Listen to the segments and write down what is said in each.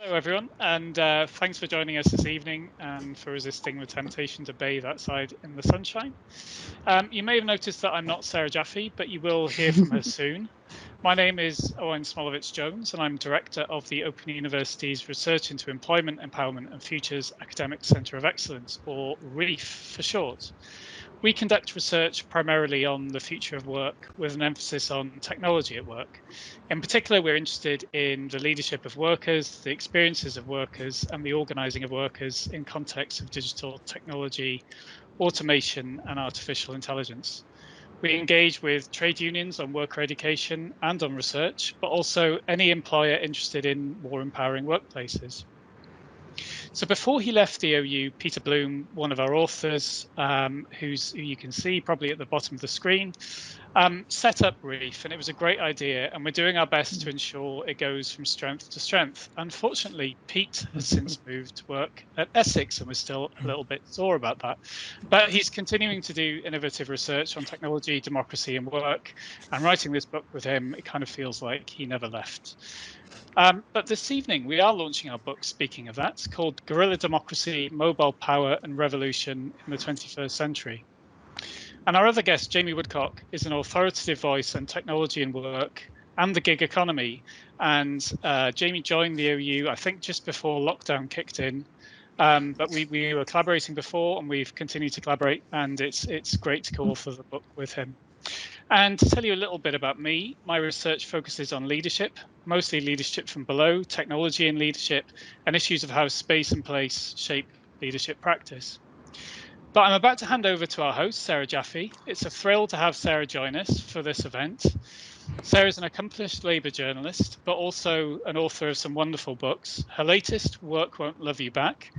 Hello, everyone, and thanks for joining us this evening and for resisting the temptation to bathe outside in the sunshine. You may have noticed that I'm not Sarah Jaffe, but you will hear from her soon. My name is Owain Smolović Jones, and I'm director of the Open University's Research into Employment, Empowerment and Futures Academic Centre of Excellence, or REEF for short. We conduct research primarily on the future of work with an emphasis on technology at work. In particular, we're interested in the leadership of workers, the experiences of workers, and the organising of workers in context of digital technology, automation, and artificial intelligence. We engage with trade unions on worker education and on research, but also any employer interested in more empowering workplaces. So before he left the OU, Peter Bloom, one of our authors, who you can see probably at the bottom of the screen, set up REEF, and it was a great idea, and we're doing our best to ensure it goes from strength to strength. Unfortunately, Pete has since moved to work at Essex, and we're still a little bit sore about that. But he's continuing to do innovative research on technology, democracy, and work, and writing this book with him, it kind of feels like he never left. But this evening, we are launching our book, speaking of that, called Guerrilla Democracy, Mobile Power and Revolution in the 21st Century. And our other guest, Jamie Woodcock, is an authoritative voice on technology and work and the gig economy. And Jamie joined the OU, I think, just before lockdown kicked in. But we were collaborating before, and we've continued to collaborate, and it's great to co-author the book with him. And to tell you a little bit about me, my research focuses on leadership, mostly leadership from below, technology and leadership, and issues of how space and place shape leadership practice. But I'm about to hand over to our host, Sarah Jaffe. It's a thrill to have Sarah join us for this event. Sarah is an accomplished Labour journalist, but also an author of some wonderful books. Her latest, Work Won't Love You Back,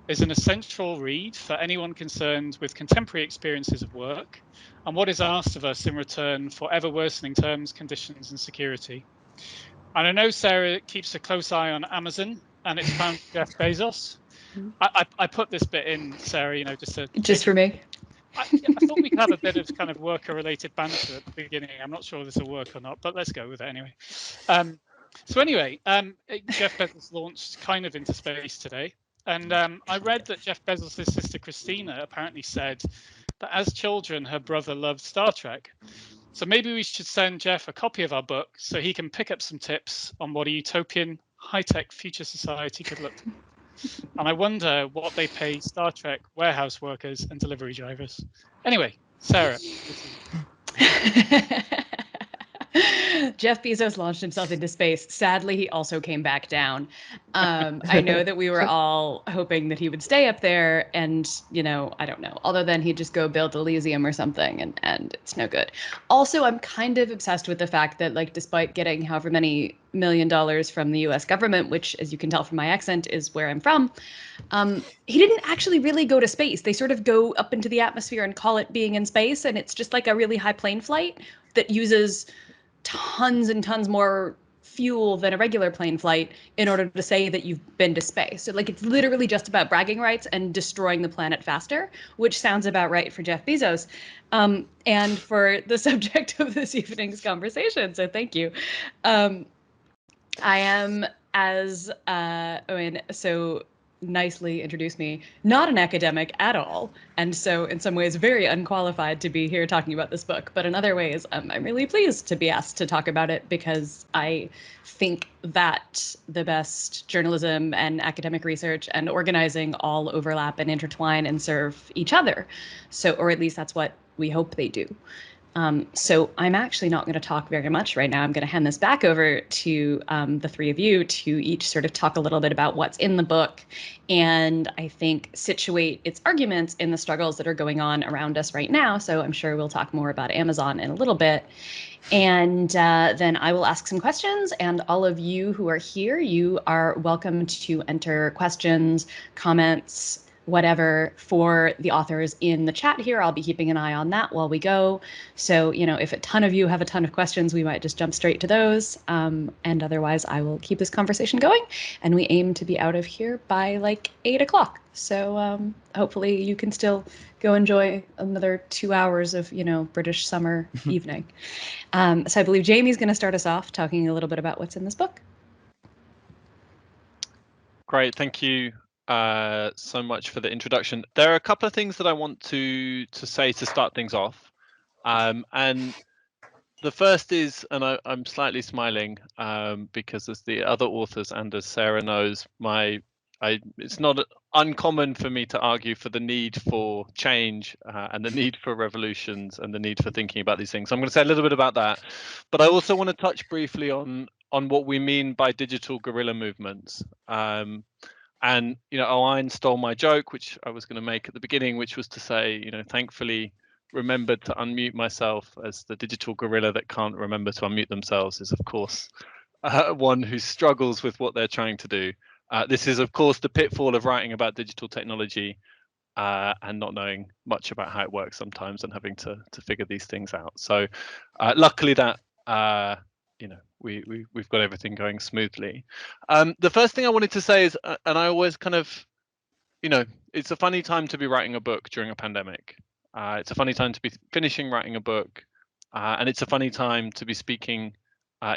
is an essential read for anyone concerned with contemporary experiences of work and what is asked of us in return for ever worsening terms, conditions and security. And I know Sarah keeps a close eye on Amazon and its founder, Jeff Bezos. I put this bit in, Sarah, you know, just for me. I thought we could have a bit of kind of worker-related banter at the beginning. I'm not sure this will work or not, but let's go with it anyway. So anyway, Jeff Bezos launched kind of into space today. And I read that Jeff Bezos' sister Christina apparently said that as children, her brother loved Star Trek. So maybe we should send Jeff a copy of our book so he can pick up some tips on what a utopian, high-tech future society could look like. And I wonder what they pay Star Trek warehouse workers and delivery drivers. Anyway, Sarah. Jeff Bezos launched himself into space. Sadly, he also came back down. I know that we were all hoping that he would stay up there and, you know, I don't know. Although then he'd just go build Elysium or something and it's no good. Also, I'm kind of obsessed with the fact that, like, despite getting however many $1 million from the US government, which, as you can tell from my accent, is where I'm from, he didn't actually really go to space. They sort of go up into the atmosphere and call it being in space. And it's just like a really high plane flight that uses tons and tons more fuel than a regular plane flight in order to say that you've been to space. So, like, it's literally just about bragging rights and destroying the planet faster, which sounds about right for Jeff Bezos, and for the subject of this evening's conversation. So thank you. I am, as Owen so nicely introduced me, not an academic at all, and so in some ways very unqualified to be here talking about this book, but in other ways I'm really pleased to be asked to talk about it because I think that the best journalism and academic research and organizing all overlap and intertwine and serve each other. So, or at least that's what we hope they do. So I'm actually not going to talk very much right now. I'm going to hand this back over to the three of you to each sort of talk a little bit about what's in the book and I think situate its arguments in the struggles that are going on around us right now. So I'm sure we'll talk more about Amazon in a little bit. And then I will ask some questions, and all of you who are here, you are welcome to enter questions, comments, whatever for the authors in the chat here. I'll be keeping an eye on that while we go. So, you know, if a ton of you have a ton of questions, we might just jump straight to those. And otherwise, I will keep this conversation going. And we aim to be out of here by like 8 o'clock. So hopefully you can still go enjoy another 2 hours of, you know, British summer evening. So I believe Jamie's going to start us off talking a little bit about what's in this book. Great, thank you so much for the introduction. There are a couple of things that I want to say to start things off, and the first is, and I'm slightly smiling because as the other authors and as Sarah knows, it's not uncommon for me to argue for the need for change and the need for revolutions and the need for thinking about these things. So I'm going to say a little bit about that, but I also want to touch briefly on what we mean by digital guerrilla movements. And Owain stole my joke, which I was going to make at the beginning, which was to say, thankfully remembered to unmute myself, as the digital gorilla that can't remember to unmute themselves is, of course, one who struggles with what they're trying to do. This is, of course, the pitfall of writing about digital technology and not knowing much about how it works sometimes and having to figure these things out. So luckily that we've got everything going smoothly. The first thing I wanted to say is, and I always kind of, it's a funny time to be writing a book during a pandemic. It's a funny time to be finishing writing a book, and it's a funny time to be speaking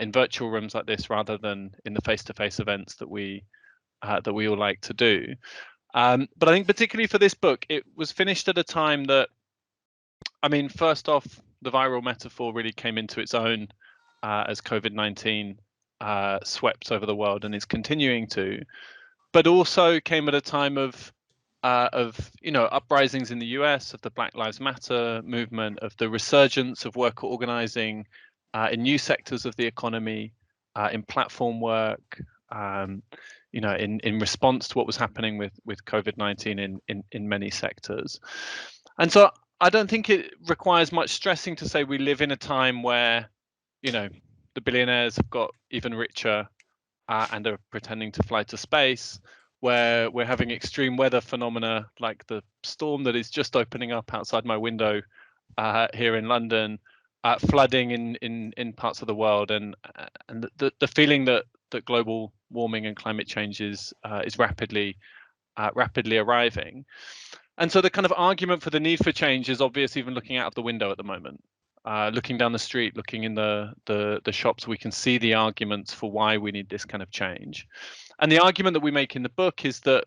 in virtual rooms like this rather than in the face-to-face events that we all like to do. But I think particularly for this book, it was finished at a time that, I mean, first off, the viral metaphor really came into its own as COVID-19 swept over the world and is continuing to, but also came at a time of uprisings in the US, of the Black Lives Matter movement, of the resurgence of worker organizing in new sectors of the economy, in platform work, in response to what was happening with COVID-19 in many sectors. And so I don't think it requires much stressing to say we live in a time where, the billionaires have got even richer and are pretending to fly to space, where we're having extreme weather phenomena like the storm that is just opening up outside my window here in London, flooding in parts of the world, and the feeling that global warming and climate change is rapidly arriving. And so the kind of argument for the need for change is obvious even looking out of the window at the moment. Looking down the street, looking in the shops, we can see the arguments for why we need this kind of change. And the argument that we make in the book is that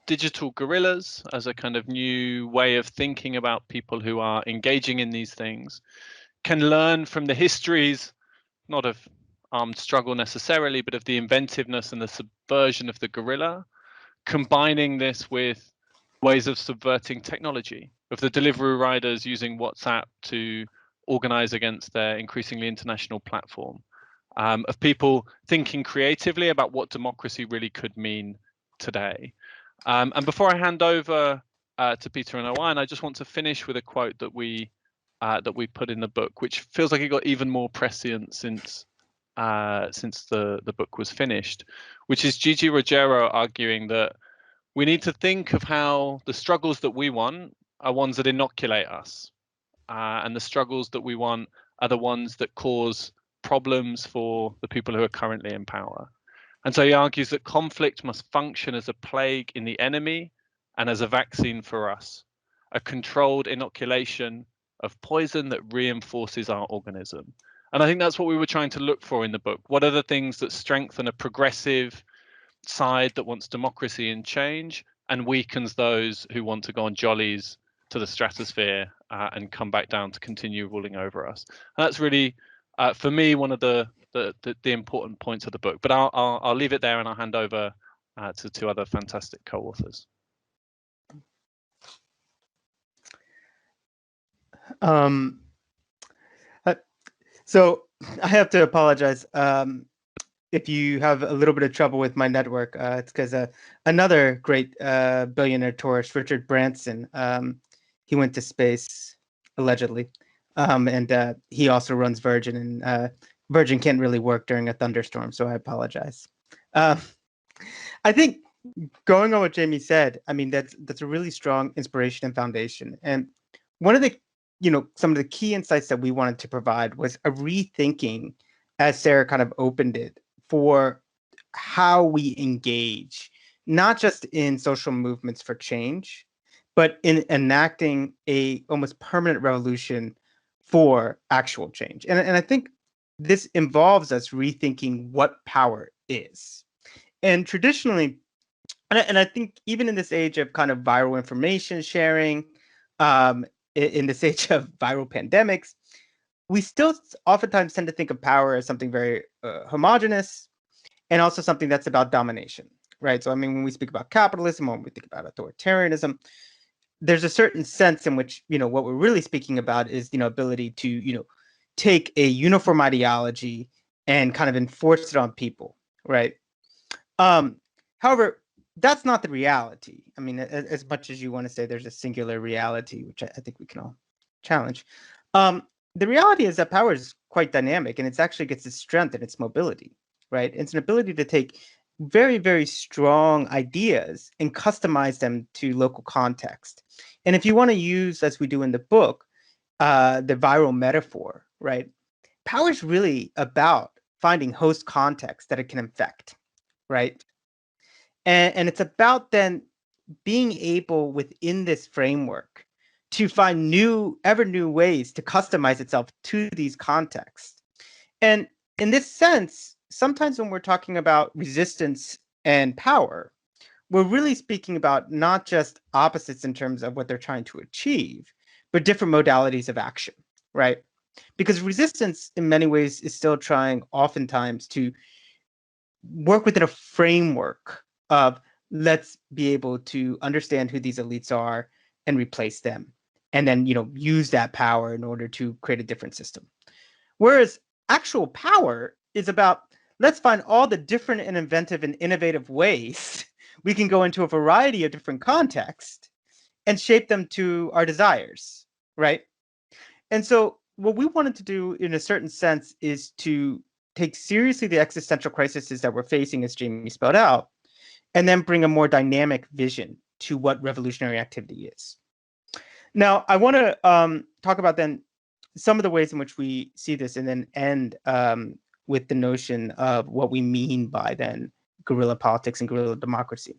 digital guerrillas, as a kind of new way of thinking about people who are engaging in these things, can learn from the histories, not of armed struggle necessarily, but of the inventiveness and the subversion of the guerrilla, combining this with ways of subverting technology, of the delivery riders using WhatsApp to organize against their increasingly international platform, of people thinking creatively about what democracy really could mean today. And before I hand over to Peter and Owain, I just want to finish with a quote that we put in the book, which feels like it got even more prescient since the book was finished, which is Gigi Ruggiero arguing that we need to think of how the struggles that we want are ones that inoculate us, and the struggles that we want are the ones that cause problems for the people who are currently in power. And so he argues that conflict must function as a plague in the enemy and as a vaccine for us, a controlled inoculation of poison that reinforces our organism. And I think that's what we were trying to look for in the book. What are the things that strengthen a progressive side that wants democracy and change and weakens those who want to go on jollies to the stratosphere and come back down to continue ruling over us? And that's really, for me, one of the important points of the book. But I'll leave it there and I'll hand over to two other fantastic co-authors. So I have to apologize if you have a little bit of trouble with my network. It's because another great billionaire tourist, Richard Branson, he went to space allegedly, and he also runs Virgin, and Virgin can't really work during a thunderstorm, so I apologize. I think going on what Jamie said, I mean, that's a really strong inspiration and foundation. And one of the, some of the key insights that we wanted to provide was a rethinking, as Sarah kind of opened it, for how we engage, not just in social movements for change, but in enacting a almost permanent revolution for actual change. And I think this involves us rethinking what power is. And traditionally, and I think even in this age of kind of viral information sharing, in this age of viral pandemics, we still oftentimes tend to think of power as something very homogenous, and also something that's about domination, right? So, I mean, when we speak about capitalism, when we think about authoritarianism, there's a certain sense in which, what we're really speaking about is, ability to, take a uniform ideology and kind of enforce it on people, right? However, that's not the reality. I mean, as much as you want to say there's a singular reality, which I think we can all challenge, the reality is that power is quite dynamic, and it actually gets its strength in its mobility, right? It's an ability to take very, very strong ideas and customize them to local context. And if you want to use, as we do in the book, the viral metaphor, right? Power is really about finding host context that it can infect, right? And it's about then being able within this framework to find ever new ways to customize itself to these contexts. And in this sense, sometimes when we're talking about resistance and power, we're really speaking about not just opposites in terms of what they're trying to achieve, but different modalities of action, right? Because resistance in many ways is still trying oftentimes to work within a framework of, let's be able to understand who these elites are and replace them, and then use that power in order to create a different system. Whereas actual power is about, let's find all the different and inventive and innovative ways we can go into a variety of different contexts and shape them to our desires, right? And so what we wanted to do in a certain sense is to take seriously the existential crises that we're facing, as Jamie spelled out, and then bring a more dynamic vision to what revolutionary activity is. Now, I want to talk about then some of the ways in which we see this, and then end with the notion of what we mean by then guerrilla politics and guerrilla democracy.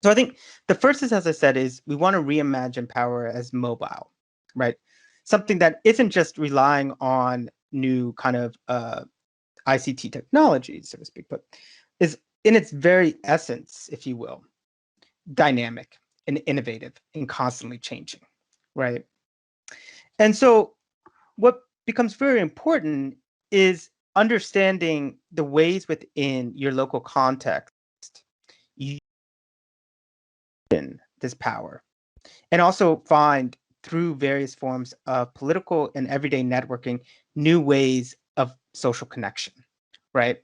So I think the first is, as I said, is we want to reimagine power as mobile, right? Something that isn't just relying on new kind of ICT technologies, so to speak, but is in its very essence, if you will, dynamic and innovative and constantly changing, right? And so what becomes very important is understanding the ways within your local context you in this power, and also find through various forms of political and everyday networking new ways of social connection, right?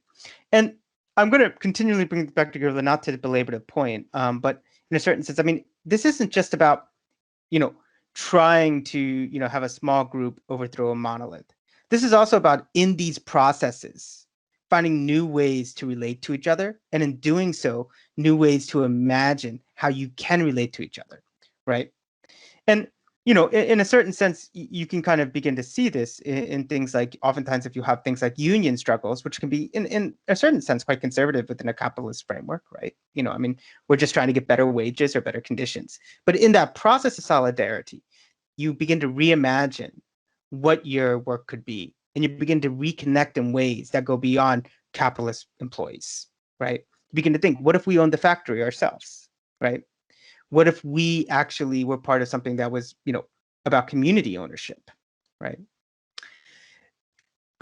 And I'm going to continually bring it back to guerrilla, not to belabor the point, but in a certain sense, I mean, this isn't just about, trying to, have a small group overthrow a monolith. This is also about, in these processes, finding new ways to relate to each other, and in doing so, new ways to imagine how you can relate to each other, right? And in a certain sense, you can kind of begin to see this in things like, oftentimes, if you have things like union struggles, which can be in a certain sense quite conservative within a capitalist framework, right? I mean, we're just trying to get better wages or better conditions. But in that process of solidarity, you begin to reimagine what your work could be, and you begin to reconnect in ways that go beyond capitalist employees, right? You begin to think, what if we owned the factory ourselves, right? What if we actually were part of something that was, about community ownership, right?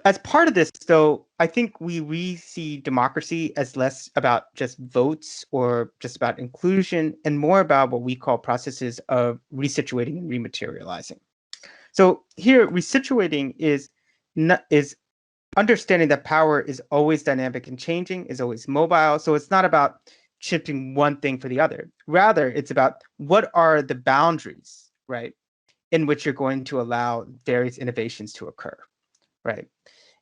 As part of this, though, I think we see democracy as less about just votes or just about inclusion, and more about what we call processes of resituating and rematerializing. So here, resituating is understanding that power is always dynamic and changing, is always mobile. So it's not about shifting one thing for the other. Rather, it's about what are the boundaries, right, in which you're going to allow various innovations to occur, right?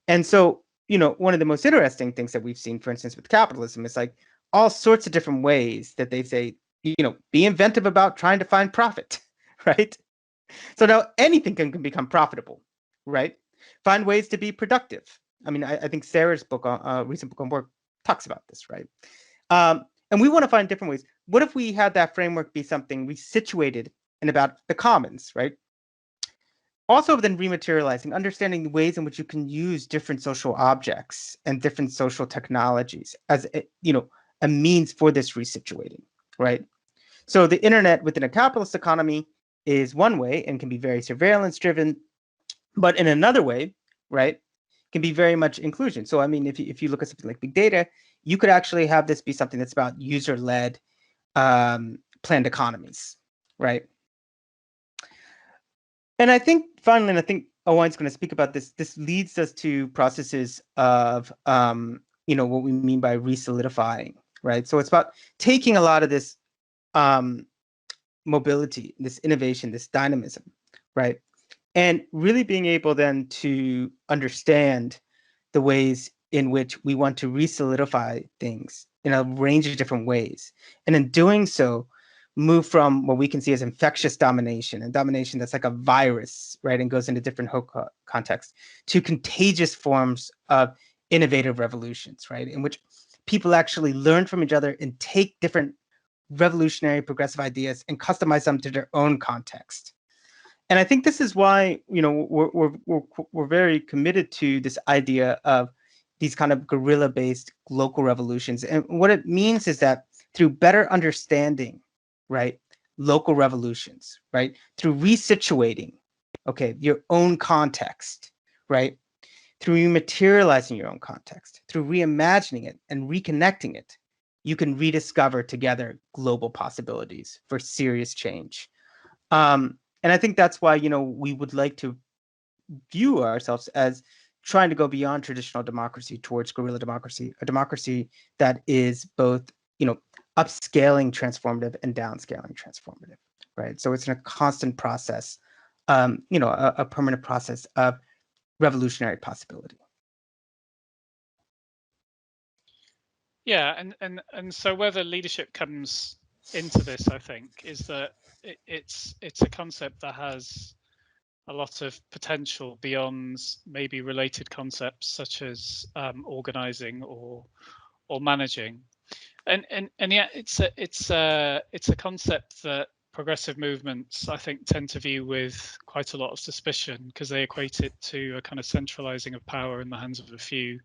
And so, one of the most interesting things that we've seen, for instance, with capitalism is like all sorts of different ways that they say, be inventive about trying to find profit, right? So now anything can become profitable, right? Find ways to be productive. I mean, I think Sarah's book, recent book on work, talks about this, right? And we want to find different ways. What if we had that framework be something resituated in about the commons, right? Also, then rematerializing, understanding the ways in which you can use different social objects and different social technologies as a means for this resituating, right? So the internet within a capitalist economy is one way and can be very surveillance driven, but in another way, right, can be very much inclusion. So I mean, if you look at something like big data, you could actually have this be something that's about user-led planned economies, right? And I think finally, and I think Owain's going to speak about this, this leads us to processes of, what we mean by resolidifying, right? So it's about taking a lot of this mobility, this innovation, this dynamism, right? And really being able then to understand the ways in which we want to re-solidify things in a range of different ways. And in doing so, move from what we can see as infectious domination and domination that's like a virus, right, and goes into different contexts, to contagious forms of innovative revolutions, right, in which people actually learn from each other and take different revolutionary progressive ideas and customize them to their own context. And I think this is why, we're very committed to this idea of these kind of guerrilla-based local revolutions. And what it means is that through better understanding, right, local revolutions, right, through resituating, okay, your own context, right, through rematerializing your own context, through reimagining it and reconnecting it, you can rediscover together global possibilities for serious change. And I think that's why, we would like to view ourselves as trying to go beyond traditional democracy towards guerrilla democracy, a democracy that is both, upscaling transformative and downscaling transformative, right? So it's in a constant process, a permanent process of revolutionary possibility. Yeah, and so whether leadership comes into this, I think, is that it's a concept that has a lot of potential beyond maybe related concepts such as organizing or managing, and yet it's a concept that progressive movements, I think, tend to view with quite a lot of suspicion because they equate it to a kind of centralizing of power in the hands of a few.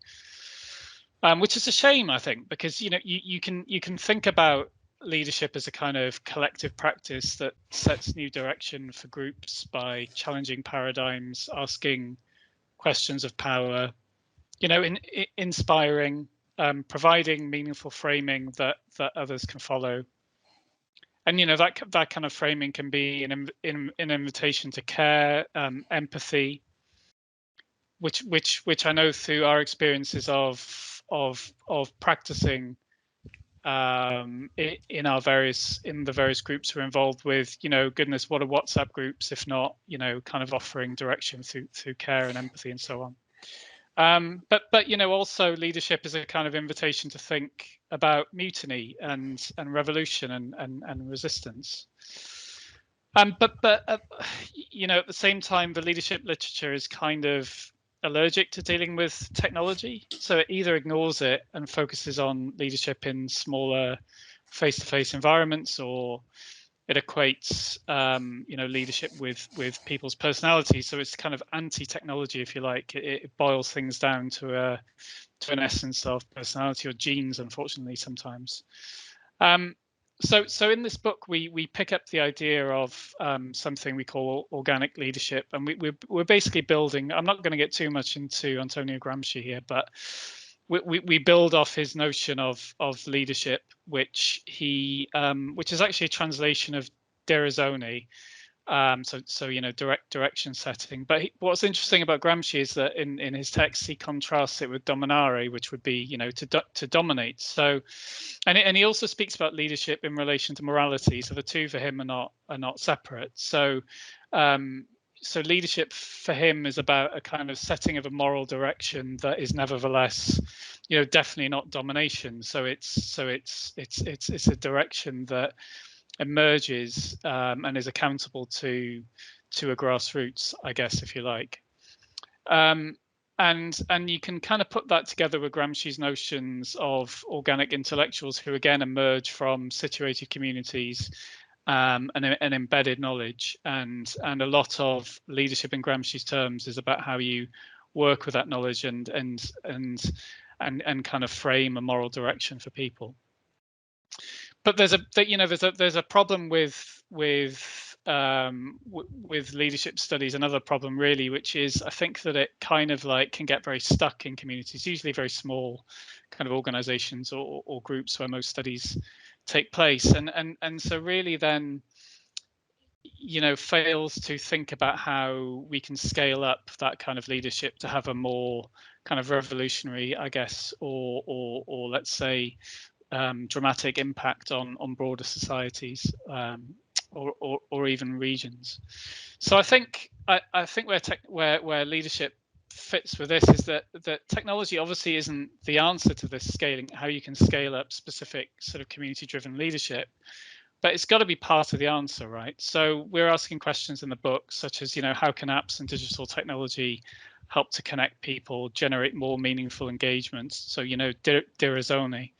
Which is a shame, I think, because you can think about leadership as a kind of collective practice that sets new direction for groups by challenging paradigms, asking questions of power, inspiring, providing meaningful framing that others can follow. And that kind of framing can be an invitation to care, empathy, which I know through our experiences of practicing in the various groups we're involved with. Goodness, what are WhatsApp groups if not kind of offering direction through care and empathy and so on. But also leadership is a kind of invitation to think about mutiny and revolution and resistance. But at the same time, the leadership literature is kind of allergic to dealing with technology. So it either ignores it and focuses on leadership in smaller face-to-face environments, or it equates leadership with people's personalities. So it's kind of anti-technology, if you like. It boils things down to an essence of personality or genes, unfortunately, sometimes. So in this book, we pick up the idea of something we call organic leadership, and we're basically building. I'm not going to get too much into Antonio Gramsci here, but we build off his notion of leadership, which is actually a translation of Derazzoni. So direct direction setting. But what's interesting about Gramsci is that in his text he contrasts it with dominare, which would be to dominate. So, and he also speaks about leadership in relation to morality. So the two for him are not separate. So so leadership for him is about a kind of setting of a moral direction that is nevertheless definitely not domination. So it's a direction that emerges and is accountable to a grassroots, I guess, if you like. And you can kind of put that together with Gramsci's notions of organic intellectuals who again emerge from situated communities and embedded knowledge, and a lot of leadership in Gramsci's terms is about how you work with that knowledge and kind of frame a moral direction for people. But there's a problem with leadership studies, another problem really, which is I think that it kind of like can get very stuck in communities, usually very small kind of organizations or groups where most studies take place, and so really then fails to think about how we can scale up that kind of leadership to have a more kind of revolutionary, I guess, or let's say dramatic impact on broader societies, or even regions. So I think where leadership fits with this is that technology obviously isn't the answer to this scaling, how you can scale up specific sort of community-driven leadership, but it's got to be part of the answer, right? So we're asking questions in the book, such as, how can apps and digital technology help to connect people, generate more meaningful engagements? So, Dirazzoni.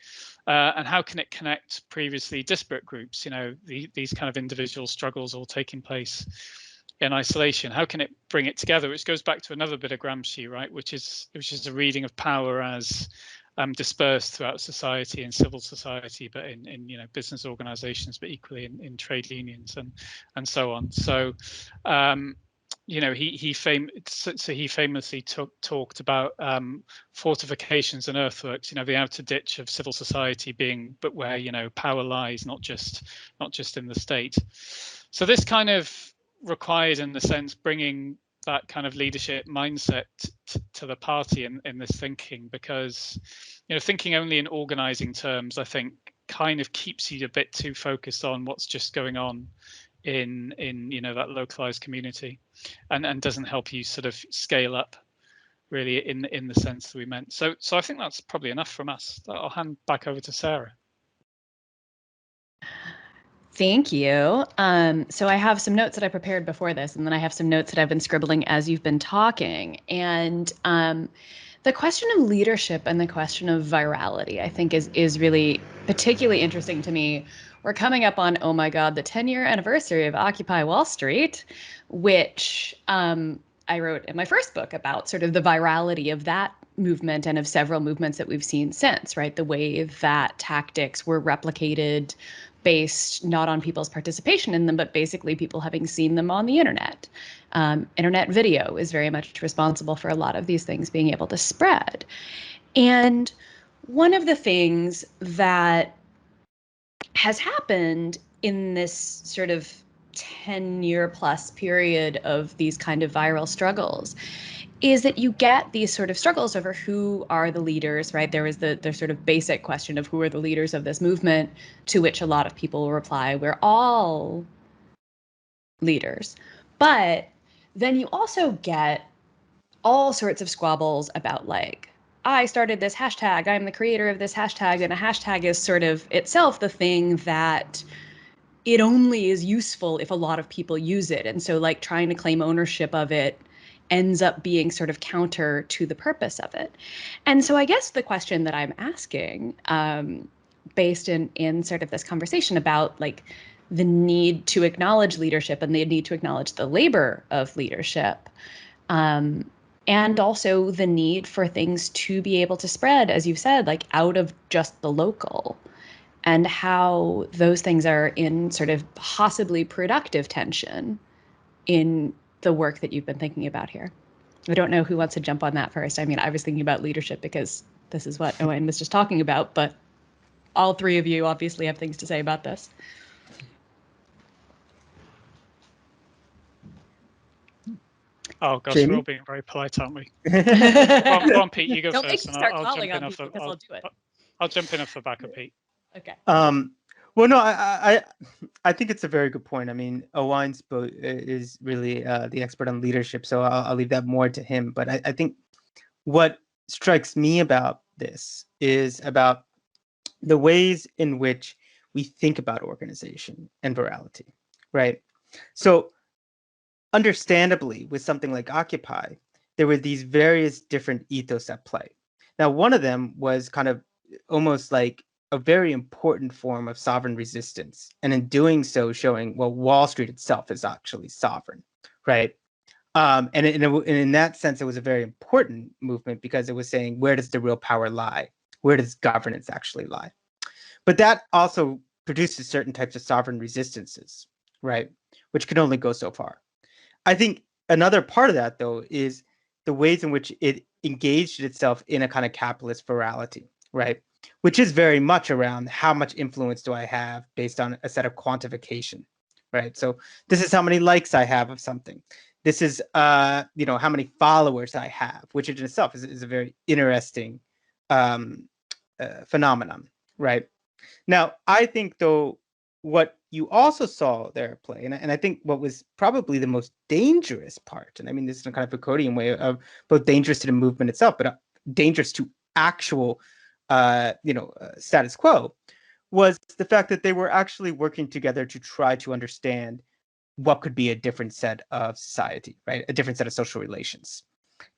And how can it connect previously disparate groups? These kind of individual struggles all taking place in isolation. How can it bring it together? Which goes back to another bit of Gramsci, right? Which is a reading of power as dispersed throughout society and civil society, but in business organizations, but equally in trade unions and so on. So he famously talked about fortifications and earthworks, the outer ditch of civil society being, but where power lies, not just in the state. So this kind of required, in the sense, bringing that kind of leadership mindset to the party in this thinking, because thinking only in organizing terms, I think, kind of keeps you a bit too focused on what's just going on in that localized community, and doesn't help you sort of scale up really in the sense that we meant. So I think that's probably enough from us. I'll hand back over to Sarah. Thank you. So I have some notes that I prepared before this, and then I have some notes that I've been scribbling as you've been talking. And the question of leadership and the question of virality, I think, is really particularly interesting to me. We're coming up on, oh my God, the 10-year anniversary of Occupy Wall Street, which I wrote in my first book about sort of the virality of that movement and of several movements that we've seen since, right? The way that tactics were replicated based not on people's participation in them, but basically people having seen them on the internet. Internet video is very much responsible for a lot of these things being able to spread. And one of the things that has happened in this sort of 10-year plus period of these kind of viral struggles is that you get these sort of struggles over who are the leaders, right? There was the sort of basic question of who are the leaders of this movement, to which a lot of people will reply, we're all leaders. But then you also get all sorts of squabbles about, like, I started this hashtag, I'm the creator of this hashtag, and a hashtag is sort of itself the thing that it only is useful if a lot of people use it. And so, like, trying to claim ownership of it ends up being sort of counter to the purpose of it. And so I guess the question that I'm asking, based in sort of this conversation about, like, the need to acknowledge leadership and the need to acknowledge the labor of leadership, and also the need for things to be able to spread, as you've said, like, out of just the local, and how those things are in sort of possibly productive tension in the work that you've been thinking about here. I don't know who wants to jump on that first. I mean, I was thinking about leadership because this is what Owain was just talking about, but all three of you obviously have things to say about this. Oh gosh, Jamie? we're all being very polite, aren't we? Go on, Pete, you go Don't first, make me start I'll calling jump in on off people, because I'll do it. I'll jump in off the back of Pete. Okay. Well, no, I think it's a very good point. I mean, Owain's book is really the expert on leadership, so I'll leave that more to him. But I think what strikes me about this is about the ways in which we think about organization and virality, right? So understandably, with something like Occupy, there were these various different ethos at play. Now, one of them was kind of almost like a very important form of sovereign resistance, and in doing so, showing, well, Wall Street itself is actually sovereign, right? And in that sense, it was a very important movement because it was saying, where does the real power lie? Where does governance actually lie? But that also produces certain types of sovereign resistances, right? Which can only go so far. I think another part of that, though, is the ways in which it engaged itself in a kind of capitalist virality, right? Which is very much around how much influence do I have based on a set of quantification, right? So this is how many likes I have of something. This is, how many followers I have, which in itself is a very interesting phenomenon, right? Now, I think, though, what you also saw there at play, and I think what was probably the most dangerous part, and I mean, this is a kind of Foucauldian way of both dangerous to the movement itself, but dangerous to actual, status quo, was the fact that they were actually working together to try to understand what could be a different set of society, right? A different set of social relations.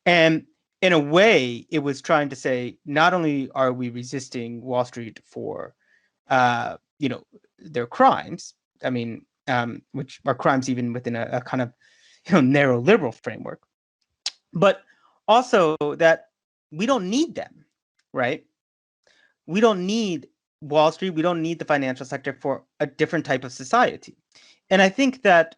And in a way, it was trying to say, not only are we resisting Wall Street for their crimes, I mean, which are crimes even within a kind of, narrow liberal framework, but also that we don't need them, right? We don't need Wall Street. We don't need the financial sector for a different type of society. And I think that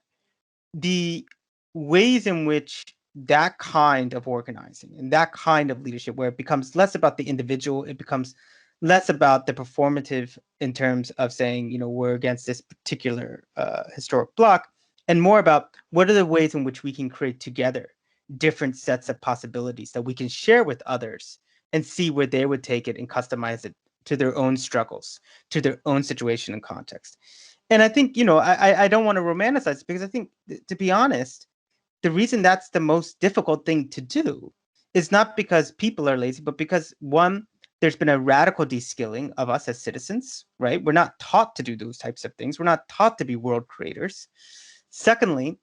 the ways in which that kind of organizing and that kind of leadership, where it becomes less about the individual, it becomes less about the performative in terms of saying, we're against this particular historic bloc, and more about what are the ways in which we can create together different sets of possibilities that we can share with others and see where they would take it and customize it to their own struggles, to their own situation and context. And I think, I don't want to romanticize it, because I think, to be honest, the reason that's the most difficult thing to do is not because people are lazy, but because, one, there's been a radical de-skilling of us as citizens, right? We're not taught to do those types of things. We're not taught to be world creators. Secondly,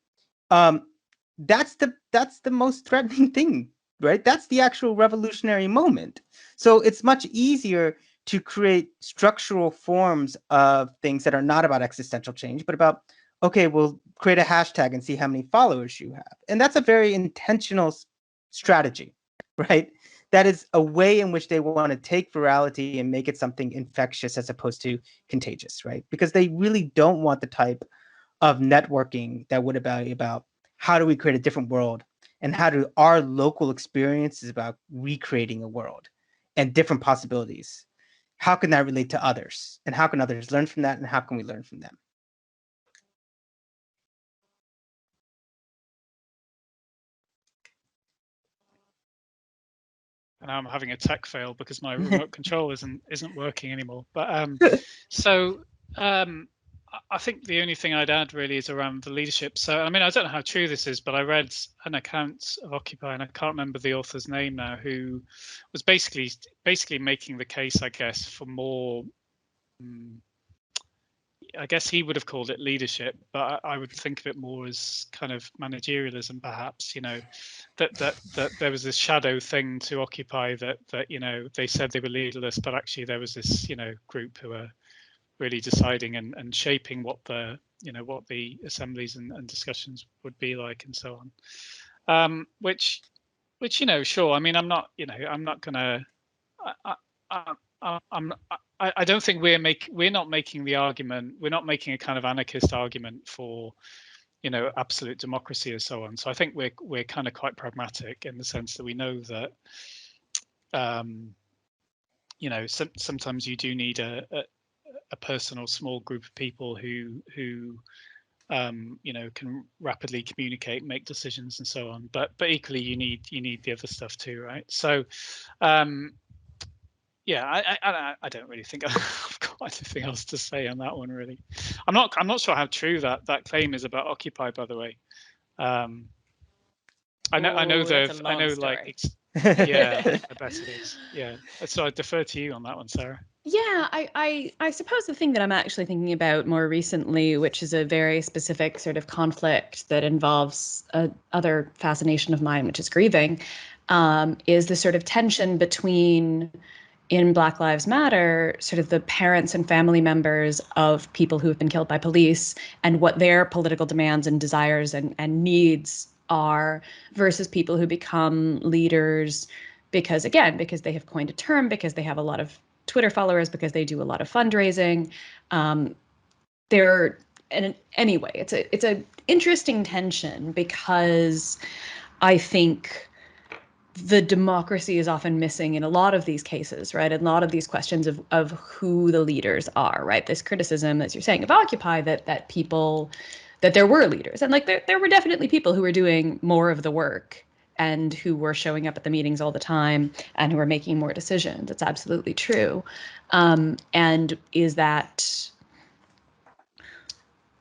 that's the most threatening thing, right? That's the actual revolutionary moment. So it's much easier to create structural forms of things that are not about existential change, but about, okay, we'll create a hashtag and see how many followers you have. And that's a very intentional strategy, right? That is a way in which they want to take virality and make it something infectious as opposed to contagious, right? Because they really don't want the type of networking that would be about how do we create a different world, and how do our local experiences about recreating a world and different possibilities, how can that relate to others, and how can others learn from that, and how can we learn from them? And I'm having a tech fail because my remote control isn't working anymore. But I think the only thing I'd add really is around the leadership. So, I mean, I don't know how true this is, but I read an account of Occupy, and I can't remember the author's name now, who was basically making the case, I guess, for more. I guess he would have called it leadership, but I would think of it more as kind of managerialism, perhaps. That there was this shadow thing to Occupy, that they said they were leaderless, but actually there was this group who were really deciding and shaping what the assemblies and discussions would be like, and so on. Which sure. I mean, I'm not gonna. I don't think we're not making the argument. We're not making a kind of anarchist argument for absolute democracy and so on. So I think we're kind of quite pragmatic in the sense that we know that sometimes you do need a personal small group of people who can rapidly communicate, make decisions, and so on. But equally, you need the other stuff too, right? So, yeah, I don't really think I've got anything else to say on that one, really. I'm not sure how true that claim is about Occupy, by the way. I know like yeah, I bet it is. Yeah, so I defer to you on that one, Sarah. Yeah, I suppose the thing that I'm actually thinking about more recently, which is a very specific sort of conflict that involves other fascination of mine, which is grieving, is the sort of tension between, in Black Lives Matter, sort of the parents and family members of people who have been killed by police and what their political demands and desires and needs are, versus people who become leaders because they have coined a term, because they have a lot of Twitter followers because they do a lot of fundraising. Anyway, it's a interesting tension because I think the democracy is often missing in a lot of these cases, right? And a lot of these questions of who the leaders are, right? This criticism, as you're saying, of Occupy, that there were leaders. And like there were definitely people who were doing more of the work and who were showing up at the meetings all the time and who were making more decisions. It's absolutely true. And is that,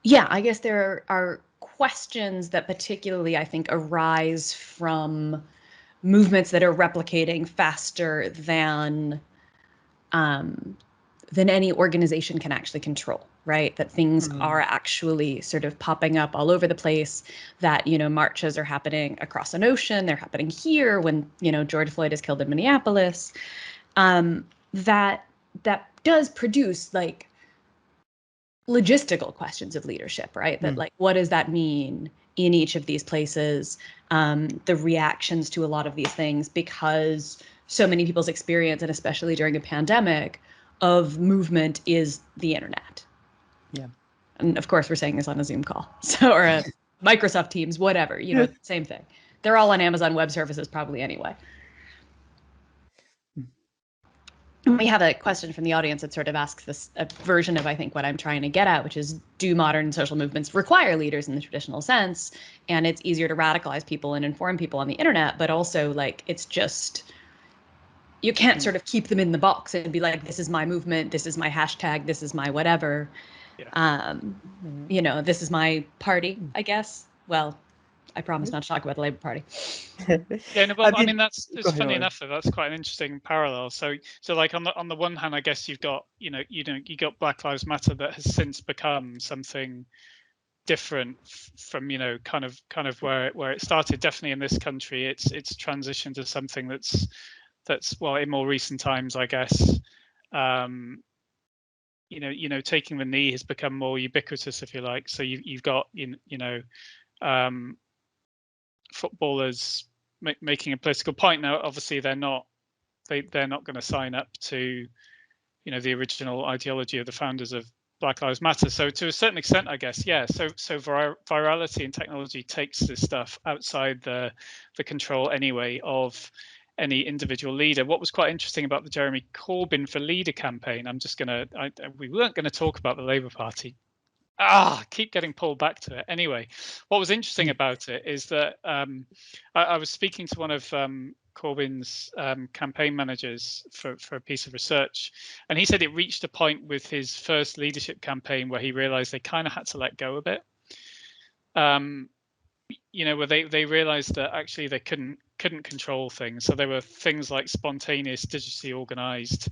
yeah, I guess there are questions that particularly, I think, arise from movements that are replicating faster than any organization can actually control, right? That things are actually sort of popping up all over the place, that, marches are happening across an ocean, they're happening here when, George Floyd is killed in Minneapolis. That does produce like logistical questions of leadership, right? That like, what does that mean in each of these places? The reactions to a lot of these things, because so many people's experience, and especially during a pandemic, of movement is the internet. Yeah. And of course, we're saying this on a Zoom call, or a Microsoft Teams, whatever, same thing. They're all on Amazon Web Services probably anyway. We have a question from the audience that sort of asks this a version of, I think, what I'm trying to get at, which is, do modern social movements require leaders in the traditional sense? And it's easier to radicalize people and inform people on the internet, but also like, it's just, you can't sort of keep them in the box and be like, this is my movement, this is my hashtag, this is my whatever. Yeah. This is my party, I guess. Well, I promise not to talk about the Labour Party. Yeah, no, but I mean, it's funny enough that that's quite an interesting parallel. So like on the one hand, I guess you've got you got Black Lives Matter that has since become something different from kind of where it started. Definitely in this country, it's transitioned to something that's well, in more recent times, I guess. Taking the knee has become more ubiquitous, if you like. So you've got footballers making a political point. Now, obviously, they're not going to sign up to the original ideology of the founders of Black Lives Matter. So to a certain extent, I guess, yeah. So virality and technology takes this stuff outside the control anyway of any individual leader. What was quite interesting about the Jeremy Corbyn for Leader campaign, we weren't going to talk about the Labour Party. Keep getting pulled back to it. Anyway, what was interesting about it is that I was speaking to one of Corbyn's campaign managers for a piece of research, and he said it reached a point with his first leadership campaign where he realized they kind of had to let go a bit. Where they realized that actually they couldn't control things. So there were things like spontaneous, digitally organized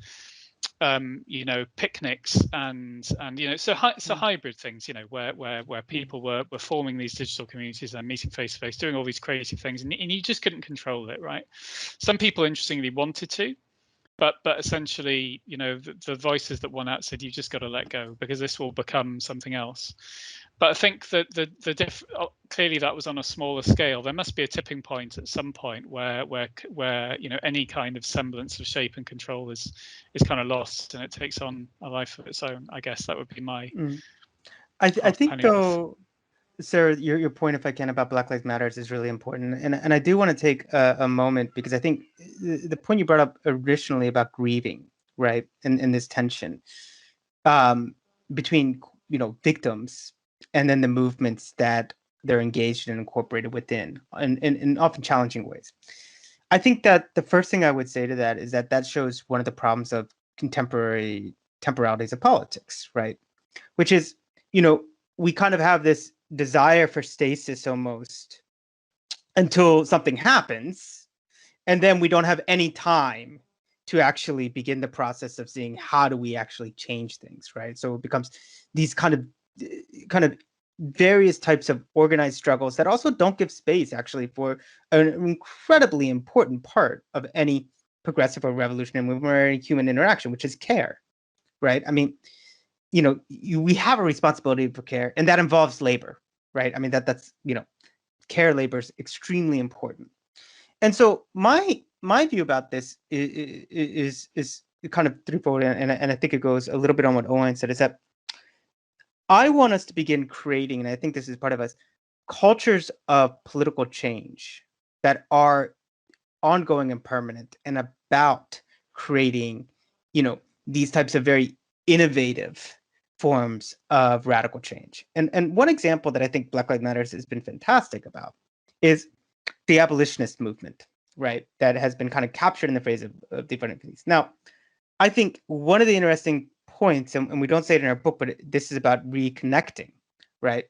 picnics and so hybrid things, where people were forming these digital communities and meeting face to face, doing all these creative things, and you just couldn't control it, right? Some people interestingly wanted to, but essentially, the voices that won out said, you just got to let go because this will become something else. But I think that clearly that was on a smaller scale. There must be a tipping point at some point where any kind of semblance of shape and control is kind of lost, and it takes on a life of its own. I guess that would be my. I think though, Sarah, your point, if I can, about Black Lives Matter is really important, and I do want to take a moment, because I think the point you brought up originally about grieving, right, and this tension between victims and then the movements that they're engaged and incorporated within, in often challenging ways. I think that the first thing I would say to that is that shows one of the problems of contemporary temporalities of politics, right? Which is, we kind of have this desire for stasis almost until something happens, and then we don't have any time to actually begin the process of seeing how do we actually change things, right? So it becomes these kind of various types of organized struggles that also don't give space actually for an incredibly important part of any progressive or revolutionary movement or any human interaction, which is care, right? I mean, we have a responsibility for care, and that involves labor, right? I mean, that's care labor is extremely important. And so my view about this is kind of threefold, and I think it goes a little bit on what Owain said, is that I want us to begin creating, and I think this is part of us, cultures of political change that are ongoing and permanent and about creating, these types of very innovative forms of radical change. And one example that I think Black Lives Matter has been fantastic about is the abolitionist movement, right? That has been kind of captured in the phrase of defunding police. Now, I think one of the interesting points, and we don't say it in our book, but this is about reconnecting, right?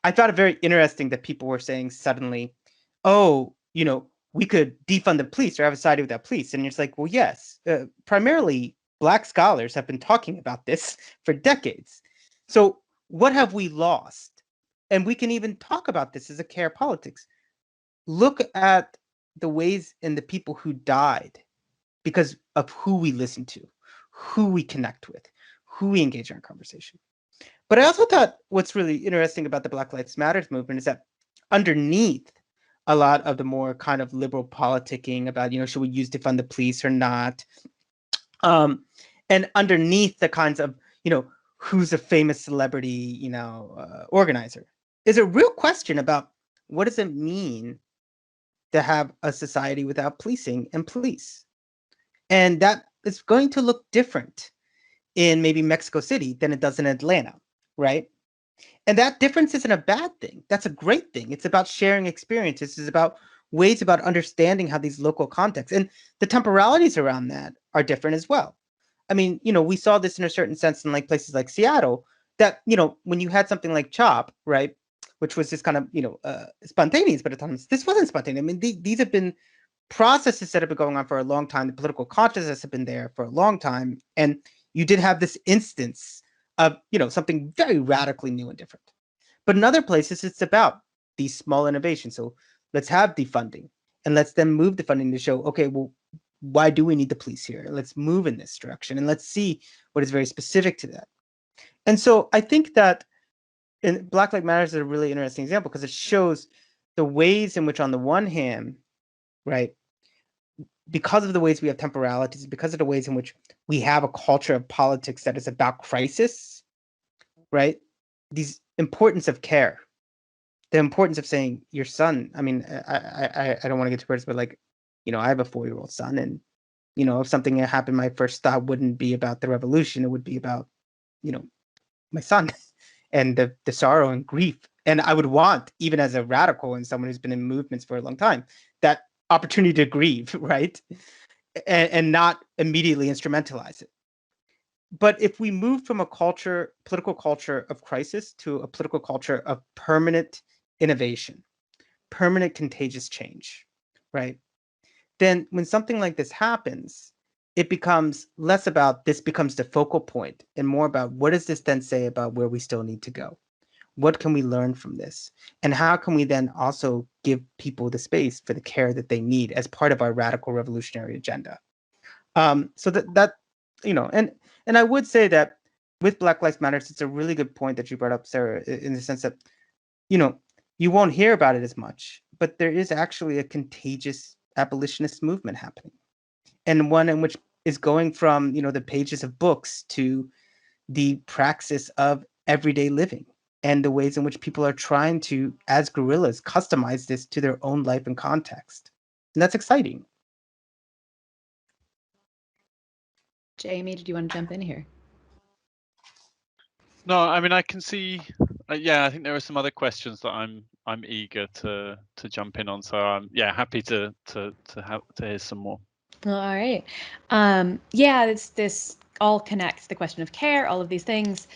I thought it very interesting that people were saying suddenly, oh, we could defund the police or have a society without police. And it's like, well, yes, primarily Black scholars have been talking about this for decades. So what have we lost? And we can even talk about this as a care politics. Look at the ways and the people who died because of who we listen to, who we connect with, who we engage in our conversation. But I also thought what's really interesting about the Black Lives Matter movement is that underneath a lot of the more kind of liberal politicking about, should we use defund the police or not? And underneath the kinds of, who's a famous celebrity, organizer, is a real question about what does it mean to have a society without policing and police? And that is going to look different in maybe Mexico City than it does in Atlanta, right? And that difference isn't a bad thing. That's a great thing. It's about sharing experiences. It's about ways about understanding how these local contexts and the temporalities around that are different as well. I mean, we saw this in a certain sense in like places like Seattle that, when you had something like CHOP, right, which was just kind of, spontaneous, but at times this wasn't spontaneous. I mean, these have been processes that have been going on for a long time. The political consciousness have been there for a long time. And you did have this instance of, something very radically new and different. But in other places, it's about these small innovations. So let's have defunding and let's then move the funding to show, okay, well, why do we need the police here? Let's move in this direction and let's see what is very specific to that. And so I think that Black Lives Matter is a really interesting example because it shows the ways in which, on the one hand, right, because of the ways we have temporalities, because of the ways in which we have a culture of politics that is about crisis, right? These importance of care, the importance of saying your son. I mean, I don't want to get too personal, but like, I have a 4-year-old son, and if something happened, my first thought wouldn't be about the revolution; it would be about, my son, and the sorrow and grief. And I would want, even as a radical and someone who's been in movements for a long time, that opportunity to grieve, right? And not immediately instrumentalize it. But if we move from a political culture of crisis to a political culture of permanent innovation, permanent contagious change, right? Then when something like this happens, it becomes less about this becomes the focal point and more about what does this then say about where we still need to go? What can we learn from this? And how can we then also give people the space for the care that they need as part of our radical revolutionary agenda? So that and I would say that with Black Lives Matter, it's a really good point that you brought up, Sarah, in the sense that, you won't hear about it as much, but there is actually a contagious abolitionist movement happening. And one in which is going from, the pages of books to the praxis of everyday living and the ways in which people are trying to, as guerrillas, customize this to their own life and context. And that's exciting. Jamie, did you want to jump in here? No, I mean, I can see. I think there are some other questions that I'm eager to jump in on. So I'm happy to hear some more. All right. This all connects, the question of care, all of these things.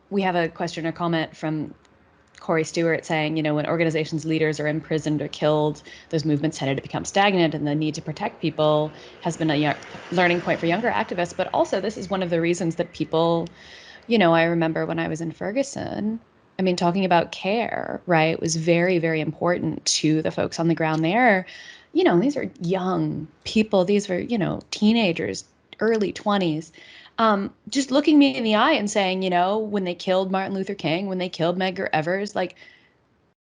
We have a question or comment from Corey Stewart saying, when organizations' leaders are imprisoned or killed, those movements tended to become stagnant, and the need to protect people has been a learning point for younger activists. But also, this is one of the reasons that people, I remember when I was in Ferguson, talking about care, right, was very, very important to the folks on the ground there. These are young people. These were, teenagers, early 20s. Just looking me in the eye and saying, when they killed Martin Luther King, when they killed Medgar Evers, like,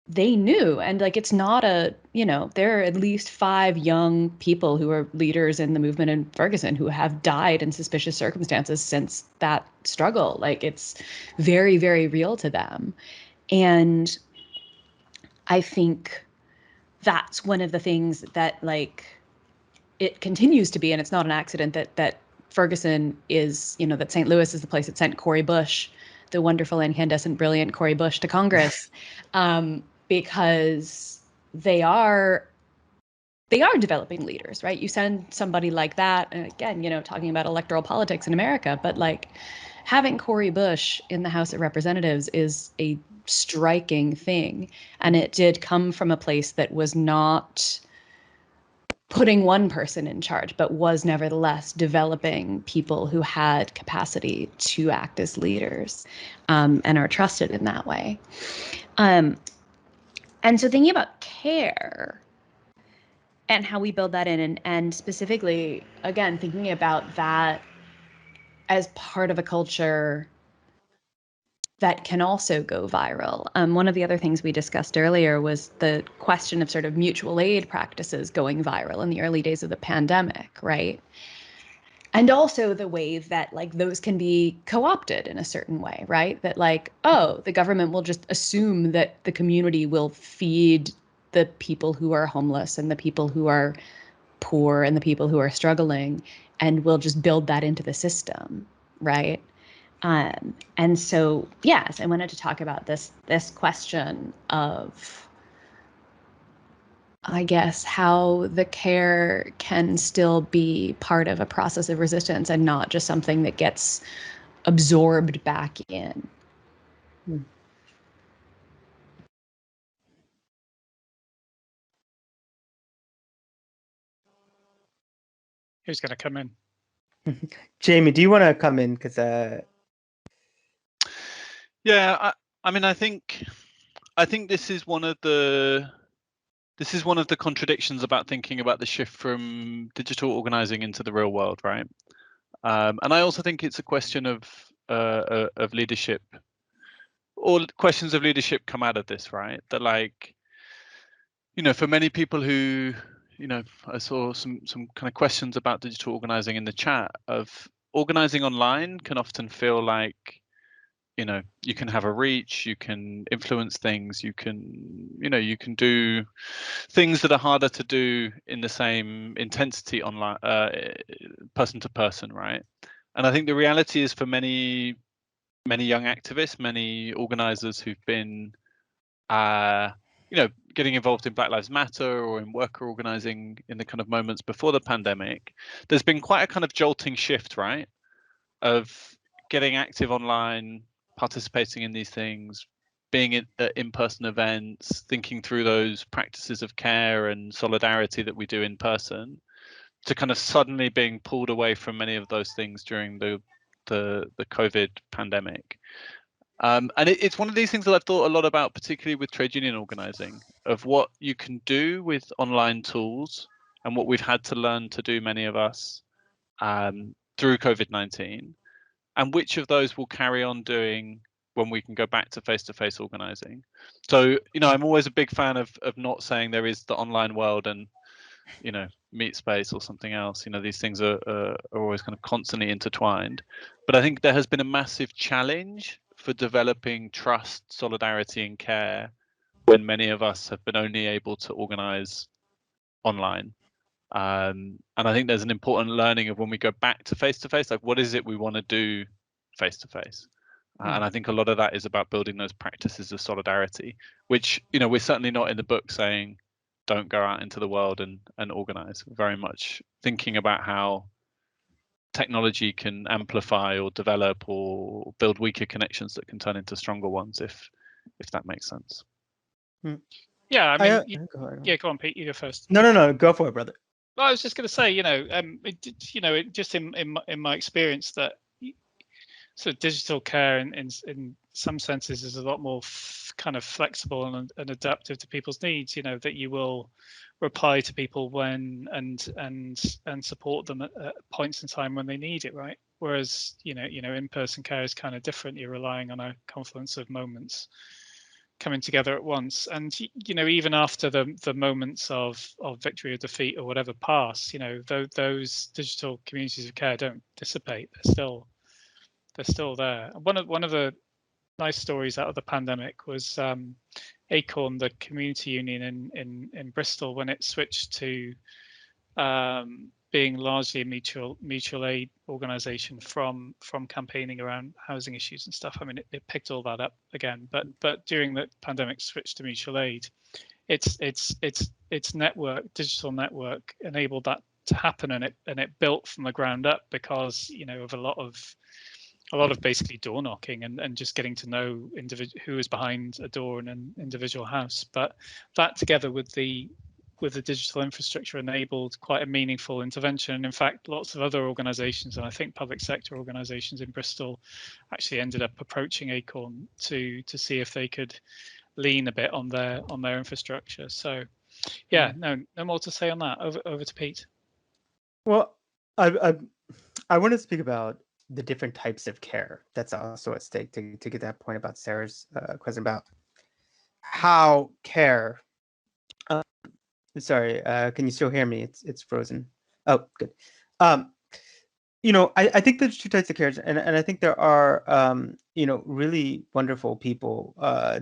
they knew, and like it's not a, you know, there are at least 5 young people who are leaders in the movement in Ferguson who have died in suspicious circumstances since that struggle. Like it's very, very real to them. And I think that's one of the things that like it continues to be, and it's not an accident that Ferguson is, you know, that St. Louis is the place that sent Cori Bush, the wonderful, incandescent, brilliant Cori Bush, to Congress, because they are developing leaders, right? You send somebody like that, and again, you know, talking about electoral politics in America, but like having Cori Bush in the House of Representatives is a striking thing, and it did come from a place that was not putting one person in charge, but was nevertheless developing people who had capacity to act as leaders, and are trusted in that way. And so thinking about care and how we build that in, and specifically, again, thinking about that as part of a culture that can also go viral. One of the other things we discussed earlier was the question of sort of mutual aid practices going viral in the early days of the pandemic, right? And also the way that like those can be co-opted in a certain way, right? That like, oh, the government will just assume that the community will feed the people who are homeless and the people who are poor and the people who are struggling, and we'll just build that into the system, right? And so, yes, I wanted to talk about this question of, I guess, how the care can still be part of a process of resistance and not just something that gets absorbed back in. Who's going to come in? Jamie, do you want to come in? Because Yeah, I mean, I think this is one of the contradictions about thinking about the shift from digital organizing into the real world, right? And I also think it's a question of leadership, or questions of leadership come out of this, right? That, like, you know, for many people who, you know, I saw some kind of questions about digital organizing in the chat, of organizing online can often feel like, you know, you can have a reach, you can influence things, you can, you know, you can do things that are harder to do in the same intensity online, person to person, right? And I think the reality is, for many young activists, many organizers who've been, you know, getting involved in Black Lives Matter or in worker organizing in the kind of moments before the pandemic, there's been quite a kind of jolting shift, right? Of getting active online, participating in these things, being at in-person events, thinking through those practices of care and solidarity that we do in person, to kind of suddenly being pulled away from many of those things during the COVID pandemic. And it's one of these things that I've thought a lot about, particularly with trade union organizing, of what you can do with online tools and what we've had to learn to do, many of us, through COVID-19, and which of those will carry on doing when we can go back to face-to-face organizing. So, you know, I'm always a big fan of not saying there is the online world and, you know, meet space or something else. You know, these things are always kind of constantly intertwined. But I think there has been a massive challenge for developing trust, solidarity, and care when many of us have been only able to organize online. And I think there's an important learning of, when we go back to face, like, what is it we want to do face to face? And I think a lot of that is about building those practices of solidarity, which, you know, we're certainly not in the book saying don't go out into the world and organize. We're very much thinking about how technology can amplify or develop or build weaker connections that can turn into stronger ones, if that makes sense. Yeah, I mean, yeah, go on, Pete, you go first. No, go for it, brother. Well, I was just going to say, you know, just in my experience, that sort of digital care in some senses is a lot more kind of flexible and adaptive to people's needs. You know, that you will reply to people when and support them at points in time when they need it, right? Whereas, you know, in-person care is kind of different. You're relying on a confluence of moments coming together at once. And you know, even after the moments of victory or defeat or whatever pass, you know, those digital communities of care don't dissipate. They're still there. One of the nice stories out of the pandemic was Acorn, the community union in Bristol, when it switched to being largely a mutual aid organisation from campaigning around housing issues and stuff. I mean, it picked all that up again, but during the pandemic switch to mutual aid, its digital network enabled that to happen, and it built from the ground up because, you know, of a lot of basically door knocking and just getting to know who is behind a door in an individual house. But that, together with the digital infrastructure, enabled quite a meaningful intervention. And in fact, lots of other organisations, and I think public sector organisations in Bristol, actually ended up approaching Acorn to see if they could lean a bit on their infrastructure. So, yeah, no more to say on that. Over to Pete. Well, I want to speak about the different types of care that's also at stake, to get that point about Sarah's question about how care. Sorry, can you still hear me? It's frozen. Oh, good. You know, I think there's two types of care, and I think there are you know, really wonderful people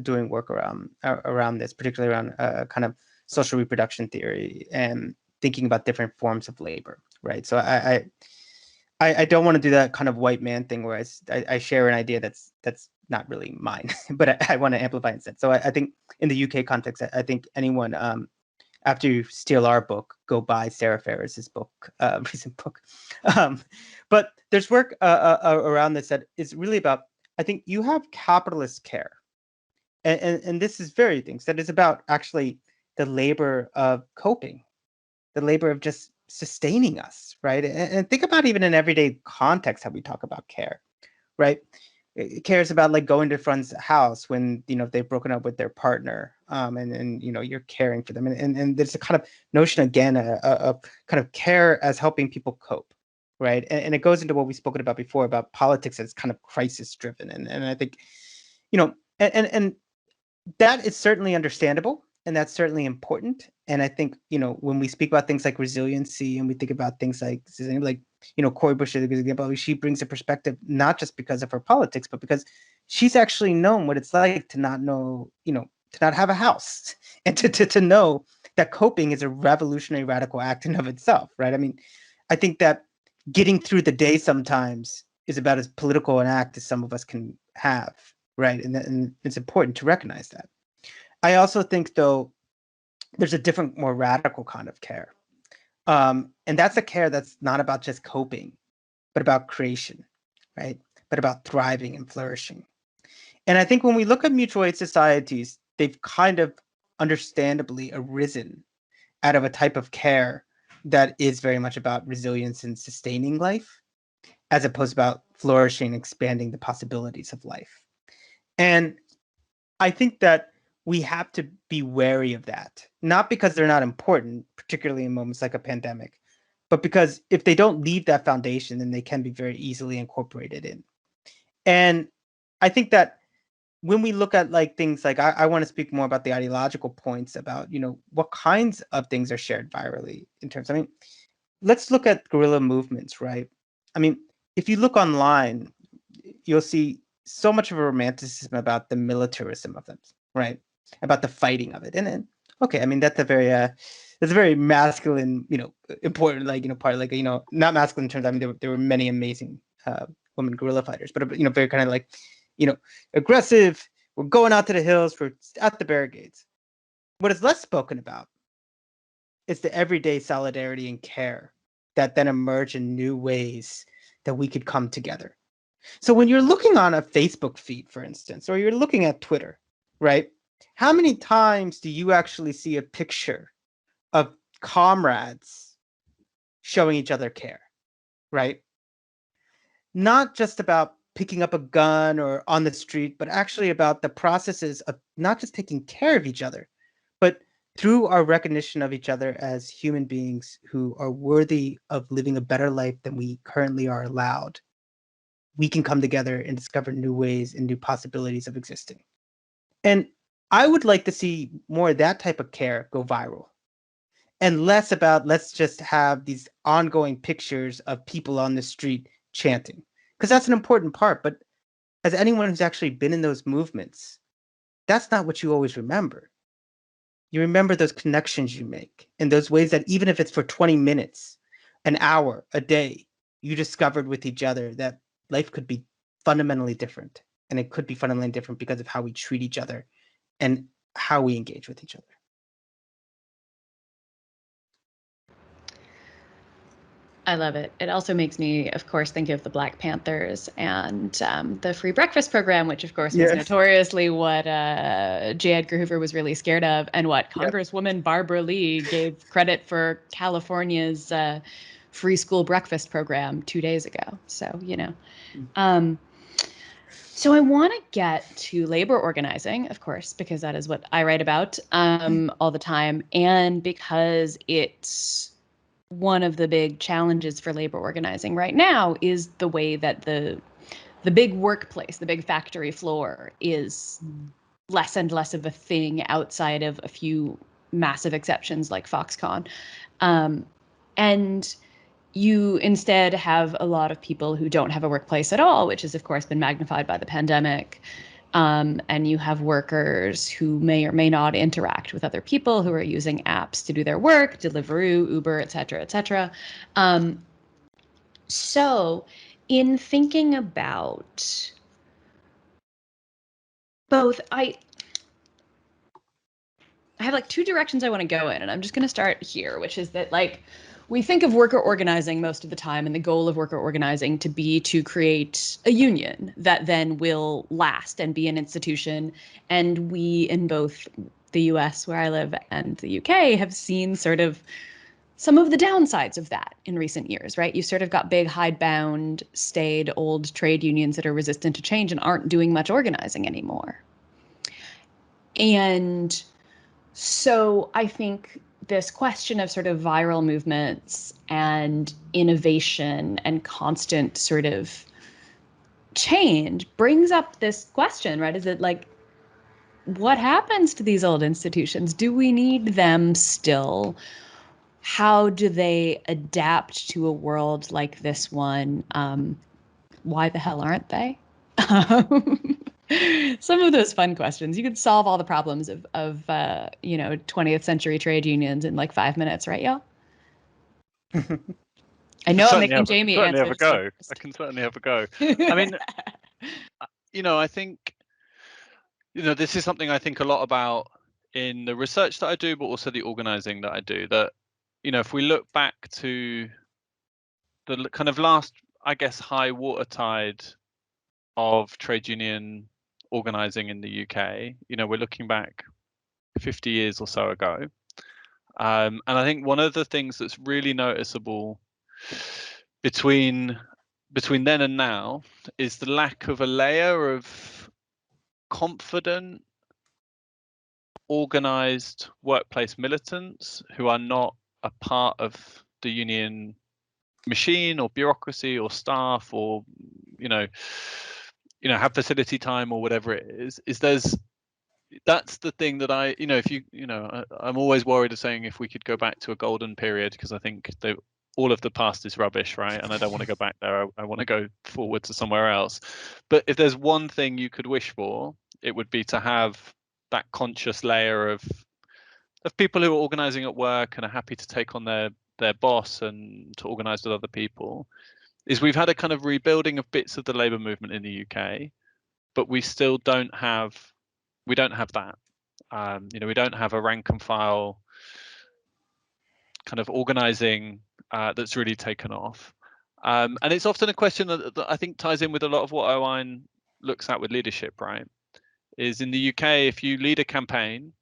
doing work around this, particularly around kind of social reproduction theory and thinking about different forms of labor, right? So I don't want to do that kind of white man thing where I share an idea that's not really mine, but I want to amplify instead. So I think in the UK context, I think anyone after you steal our book, go buy Sarah Ferris's book, recent book. But there's work around this that is really about, I think you have capitalist care. And this is very things that is about actually the labor of coping, the labor of just sustaining us, right? And think about even in everyday context how we talk about care, right? It cares about like going to a friend's house when, you know, they've broken up with their partner, and you know, you're caring for them, and there's a kind of notion again of kind of care as helping people cope, right? And it goes into what we've spoken about before about politics as kind of crisis driven, and I think, you know, and that is certainly understandable, and that's certainly important. And I think, you know, when we speak about things like resiliency and we think about things like, you know, Cori Bush is a good example. She brings a perspective not just because of her politics, but because she's actually known what it's like to not know, you know, to not have a house, and to know that coping is a revolutionary radical act in of itself, right? I mean, I think that getting through the day sometimes is about as political an act as some of us can have, right? And it's important to recognize that. I also think, though, there's a different, more radical kind of care. And that's a care that's not about just coping, but about creation, right? But about thriving and flourishing. And I think when we look at mutual aid societies, they've kind of understandably arisen out of a type of care that is very much about resilience and sustaining life, as opposed to about flourishing and expanding the possibilities of life. And I think that we have to be wary of that, not because they're not important, particularly in moments like a pandemic, but because if they don't leave that foundation, then they can be very easily incorporated in. And I think that when we look at like things like, I want to speak more about the ideological points about, you know, what kinds of things are shared virally in terms, I mean, let's look at guerrilla movements, right? I mean, if you look online, you'll see so much of a romanticism about the militarism of them, right? About the fighting of it. And then, okay, I mean, that's a very masculine, you know, important, like, you know, part, like, you know, not masculine in terms, I mean, there were many amazing women guerrilla fighters, but, you know, very kind of like, you know, aggressive, we're going out to the hills, we're at the barricades. What is less spoken about is the everyday solidarity and care that then emerge in new ways that we could come together. So when you're looking on a Facebook feed, for instance, or you're looking at Twitter, right? How many times do you actually see a picture of comrades showing each other care, right? Not just about picking up a gun or on the street, but actually about the processes of not just taking care of each other, but through our recognition of each other as human beings who are worthy of living a better life than we currently are allowed, we can come together and discover new ways and new possibilities of existing. And I would like to see more of that type of care go viral, and less about let's just have these ongoing pictures of people on the street chanting, because that's an important part. But as anyone who's actually been in those movements, that's not what you always remember. You remember those connections you make and those ways that even if it's for 20 minutes, an hour, a day, you discovered with each other that life could be fundamentally different. And it could be fundamentally different because of how we treat each other and how we engage with each other. I love it. It also makes me, of course, think of the Black Panthers and the free breakfast program, which, of course, was notoriously what J. Edgar Hoover was really scared of, and what Congresswoman Barbara Lee gave credit for California's free school breakfast program 2 days ago. So, you know. So I want to get to labor organizing, of course, because that is what I write about all the time, and because it's one of the big challenges for labor organizing right now is the way that the big workplace, the big factory floor, is less and less of a thing outside of a few massive exceptions like Foxconn. And you instead have a lot of people who don't have a workplace at all, which has, of course, been magnified by the pandemic. And you have workers who may or may not interact with other people who are using apps to do their work, Deliveroo, Uber, et cetera, et cetera. So in thinking about both, I have like two directions I want to go in, and I'm just going to start here, which is that like we think of worker organizing most of the time, and the goal of worker organizing to be to create a union that then will last and be an institution. And we, in both the US, where I live, and the UK, have seen sort of some of the downsides of that in recent years, right? You sort of got big, hidebound, staid old trade unions that are resistant to change and aren't doing much organizing anymore. And so I think this question of sort of viral movements and innovation and constant sort of change brings up this question, right? Is it like, what happens to these old institutions? Do we need them still? How do they adapt to a world like this one? Why the hell aren't they? Some of those fun questions. You could solve all the problems of 20th century trade unions in like 5 minutes, right, y'all? I know I'm making Jamie answer. I can certainly have a go. I mean, I think, this is something I think a lot about in the research that I do, but also the organizing that I do. That, if we look back to the kind of last, I guess, high water tide of trade union organizing in the UK, we're looking back 50 years or so ago. And I think one of the things that's really noticeable between then and now is the lack of a layer of confident, organized workplace militants who are not a part of the union machine or bureaucracy or staff or have facility time or whatever it is. That's the thing that I'm always worried of saying if we could go back to a golden period, because I think all of the past is rubbish, right? And I don't want to go back there. I want to go forward to somewhere else. But if there's one thing you could wish for, it would be to have that conscious layer of people who are organizing at work and are happy to take on their boss and to organize with other people. Is we've had a kind of rebuilding of bits of the labor movement in the UK, but we still don't have that. We don't have a rank and file kind of organizing that's really taken off. And it's often a question that I think ties in with a lot of what Owain looks at with leadership, right? Is in the UK, if you lead a campaign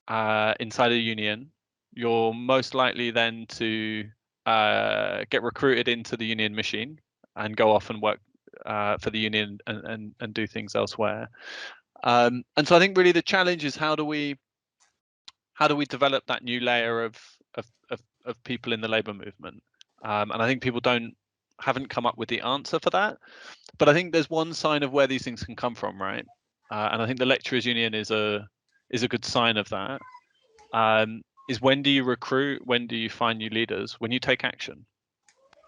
inside a union, you're most likely then to get recruited into the union machine and go off and work for the union and do things elsewhere. And so I think really the challenge is how do we develop that new layer of people in the labour movement? And I think people haven't come up with the answer for that. But I think there's one sign of where these things can come from, right? And I think the lecturers union is a is a good sign of that. Is when do you recruit? When do you find new leaders? When you take action.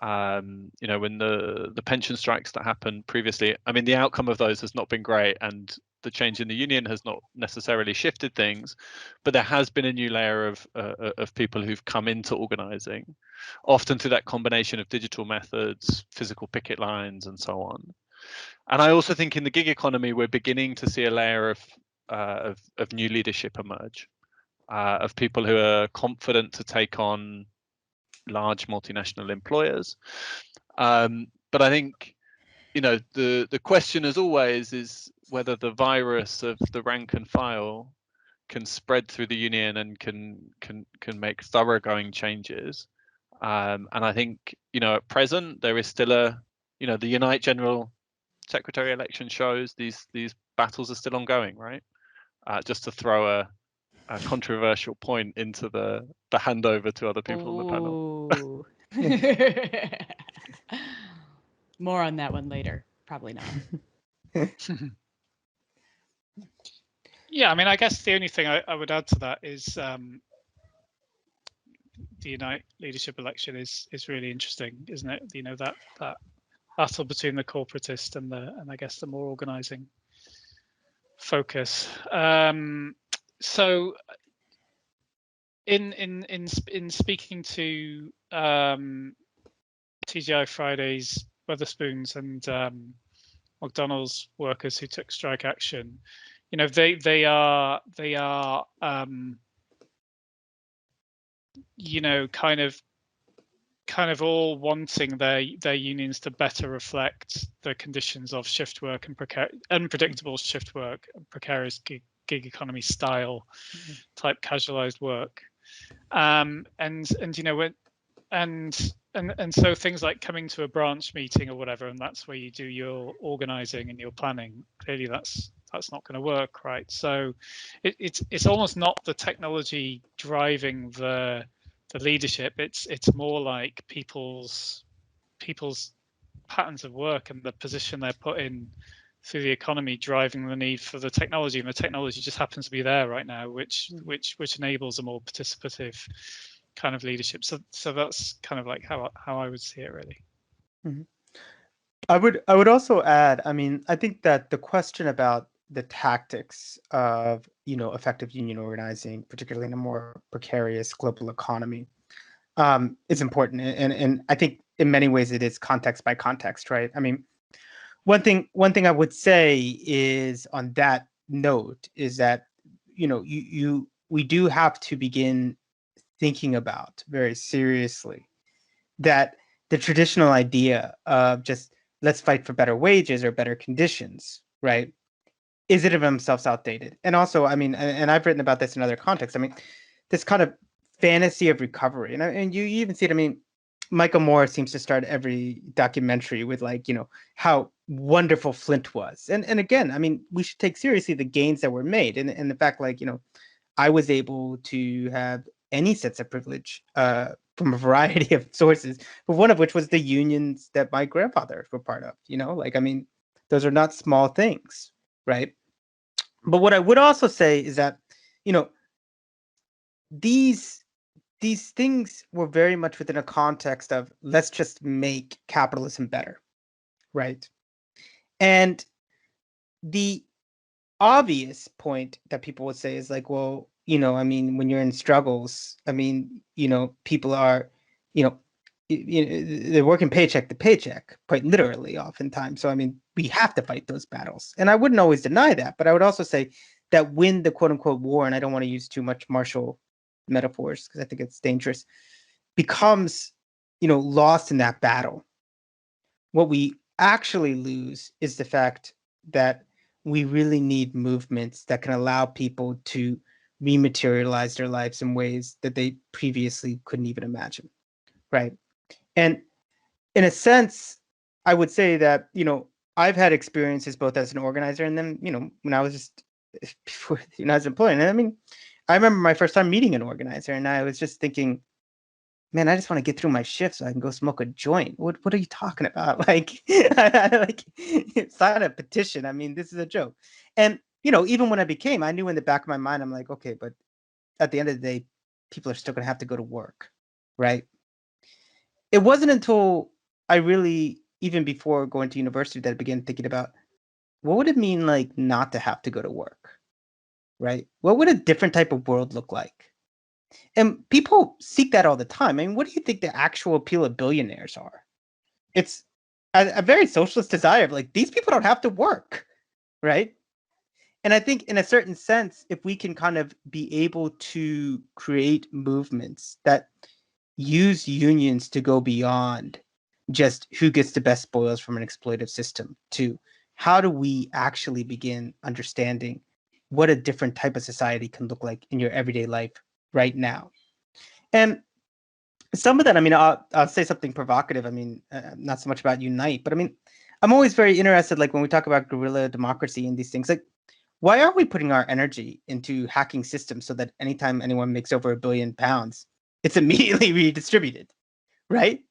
You know, when the pension strikes that happened previously, I mean, the outcome of those has not been great, and the change in the union has not necessarily shifted things, but there has been a new layer of people who've come into organizing, often through that combination of digital methods, physical picket lines, and so on. And I also think in the gig economy, we're beginning to see a layer of new leadership emerge, of people who are confident to take on large multinational employers. But I think, you know, the question as always is whether the virus of the rank and file can spread through the union and can make thoroughgoing changes. And I think, you know, at present there is still you know, the Unite General Secretary election shows these battles are still ongoing, right? Just to throw a controversial point into the handover to other people on the panel. More on that one later. Probably not. Yeah, I mean, I guess the only thing I would add to that is the Unite leadership election is really interesting, isn't it? You know, that battle between the corporatist and I guess the more organizing focus. So in speaking to TGI Fridays, Wetherspoons, and McDonald's workers who took strike action, you know, they are you know, kind of all wanting their unions to better reflect the conditions of shift work and unpredictable shift work, precarious gig economy style type casualized work, and you know, and so things like coming to a branch meeting or whatever, and that's where you do your organizing and your planning. Clearly, that's not going to work, right? So it's almost not the technology driving the leadership. It's more like people's patterns of work and the position they're put in through the economy driving the need for the technology, and the technology just happens to be there right now, which enables a more participative kind of leadership. So that's kind of like how I would see it, really. Mm-hmm. I would also add, I mean, I think that the question about the tactics of, you know, effective union organizing, particularly in a more precarious global economy, is important. And I think in many ways it is context by context, right? I mean, one thing I would say is on that note is that, you know, we do have to begin thinking about very seriously that the traditional idea of just let's fight for better wages or better conditions, right, is it of themselves outdated. And also, I mean, and I've written about this in other contexts, I mean, this kind of fantasy of recovery, and you even see it, I mean, Michael Moore seems to start every documentary with, like, you know, how wonderful Flint was. And again, I mean, we should take seriously the gains that were made, and the fact, like, you know, I was able to have any sense of privilege from a variety of sources, but one of which was the unions that my grandfathers were part of, you know, like, I mean, those are not small things, right? But what I would also say is that, you know, these things were very much within a context of let's just make capitalism better, right? And the obvious point that people would say is like, well, you know, I mean, when you're in struggles, I mean, you know, people are, you know, they're working paycheck to paycheck, quite literally, oftentimes. So, I mean, we have to fight those battles. And I wouldn't always deny that, but I would also say that when the quote unquote war, and I don't want to use too much martial metaphors because I think it's dangerous, becomes, you know, lost in that battle, what we actually lose is the fact that we really need movements that can allow people to rematerialize their lives in ways that they previously couldn't even imagine, right? And in a sense, I would say that, you know, I've had experiences both as an organizer and then, you know, when I was just before, you know, as an employee. And I mean, I remember my first time meeting an organizer, and I was just thinking, man, I just want to get through my shift so I can go smoke a joint. What are you talking about? Like, like, sign a petition. I mean, this is a joke. And even when I became, I knew in the back of my mind, I'm like, okay, but at the end of the day, people are still going to have to go to work, right? It wasn't until I really, even before going to university, that I began thinking about what would it mean like not to have to go to work, right? What would a different type of world look like? And people seek that all the time. I mean, what do you think the actual appeal of billionaires are? It's a very socialist desire of like, these people don't have to work, right? And I think in a certain sense, if we can kind of be able to create movements that use unions to go beyond just who gets the best spoils from an exploitative system to how do we actually begin understanding what a different type of society can look like in your everyday life right now. And some of that, I mean, I'll say something provocative. I mean, not so much about Unite, but I mean, I'm always very interested, like when we talk about guerrilla democracy and these things, like why are we putting our energy into hacking systems so that anytime anyone makes over £1 billion, it's immediately redistributed, right?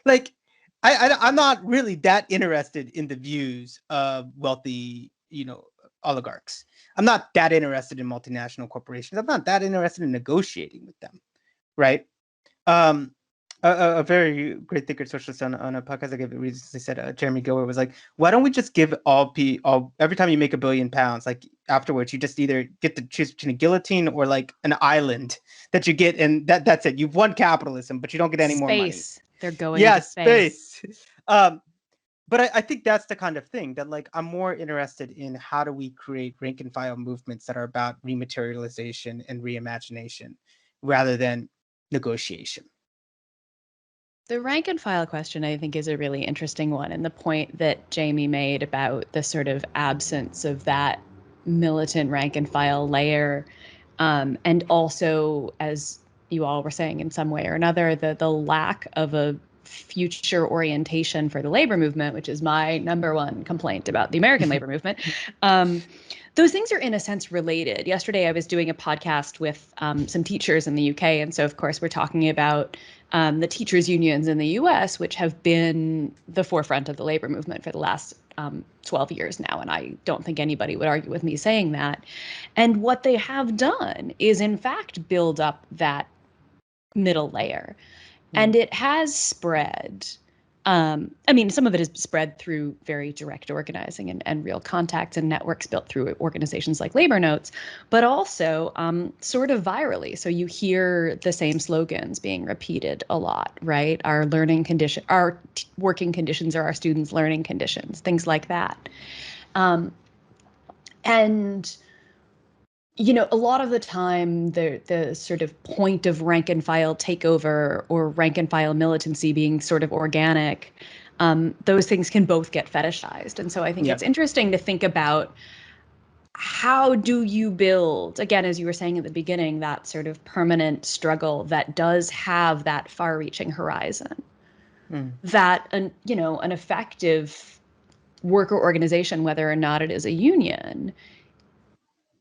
Like, I'm not really that interested in the views of wealthy, oligarchs. I'm not that interested in multinational corporations. I'm not that interested in negotiating with them, right? Um, a very great thinker, socialist on a podcast I gave recently said, Jeremy Gilbert was like, why don't we just give all every time you make £1 billion, like afterwards, you just either get to choose between a guillotine or like an island that you get, and that's it. You've won capitalism, but you don't get any more money. They're going to space. But I think that's the kind of thing that like I'm more interested in how do we create rank and file movements that are about rematerialization and reimagination rather than negotiation. The rank and file question, I think, is a really interesting one. And the point that Jamie made about the sort of absence of that militant rank and file layer. And also, as you all were saying in some way or another, the lack of a future orientation for the labor movement, which is my number one complaint about the American labor movement. Those things are in a sense related. Yesterday, I was doing a podcast with some teachers in the UK. And so, of course, we're talking about the teachers' unions in the US, which have been the forefront of the labor movement for the last 12 years now. And I don't think anybody would argue with me saying that. And what they have done is, in fact, build up that middle layer. And it has spread. I mean, some of it is spread through very direct organizing and real contacts and networks built through organizations like Labor Notes, but also sort of virally. So you hear the same slogans being repeated a lot, right? Our working conditions are our students' learning conditions, things like that. And a lot of the time, the sort of point of rank and file takeover or rank and file militancy being sort of organic, those things can both get fetishized. And so I think it's interesting to think about how do you build, again, as you were saying at the beginning, that sort of permanent struggle that does have that far-reaching horizon, that an effective worker organization, whether or not it is a union,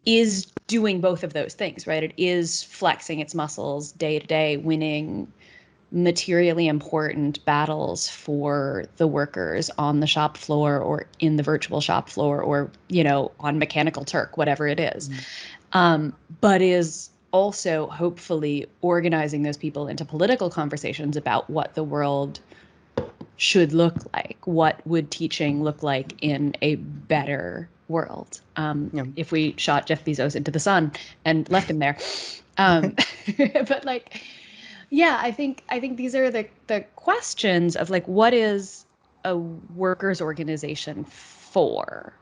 is doing both of those things, right? It is flexing its muscles day to day, winning materially important battles for the workers on the shop floor or in the virtual shop floor or, on Mechanical Turk, whatever it is. But is also hopefully organizing those people into political conversations about what the world should look like. What would teaching look like in a better world if we shot Jeff Bezos into the sun and left him there? But I think these are the questions of like, what is a workers' organization for?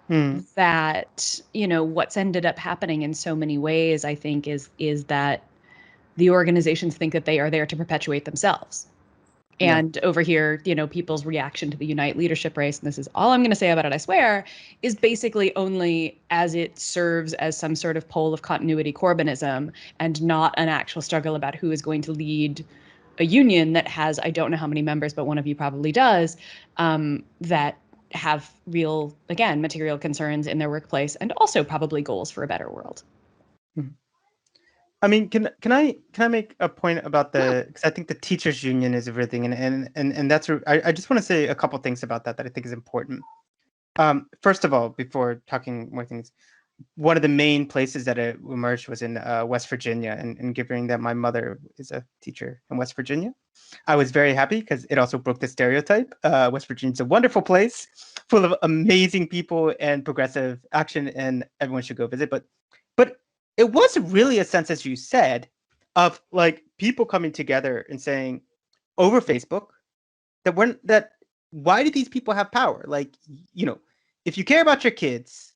That, what's ended up happening in so many ways, I think, is that the organizations think that they are there to perpetuate themselves. And over here, people's reaction to the Unite leadership race, and this is all I'm going to say about it, I swear, is basically only as it serves as some sort of pole of continuity Corbynism and not an actual struggle about who is going to lead a union that has, I don't know how many members, but one of you probably does, that have real, again, material concerns in their workplace and also probably goals for a better world. I mean, can I make a point about because I think the teachers union is everything, and that's I just want to say a couple things about that I think is important. First of all, before talking more things, one of the main places that it emerged was in West Virginia, and given that my mother is a teacher in West Virginia, I was very happy because it also broke the stereotype. West Virginia is a wonderful place, full of amazing people and progressive action, and everyone should go visit. But it was really a sense, as you said, of like people coming together and saying over Facebook that why do these people have power? Like, if you care about your kids,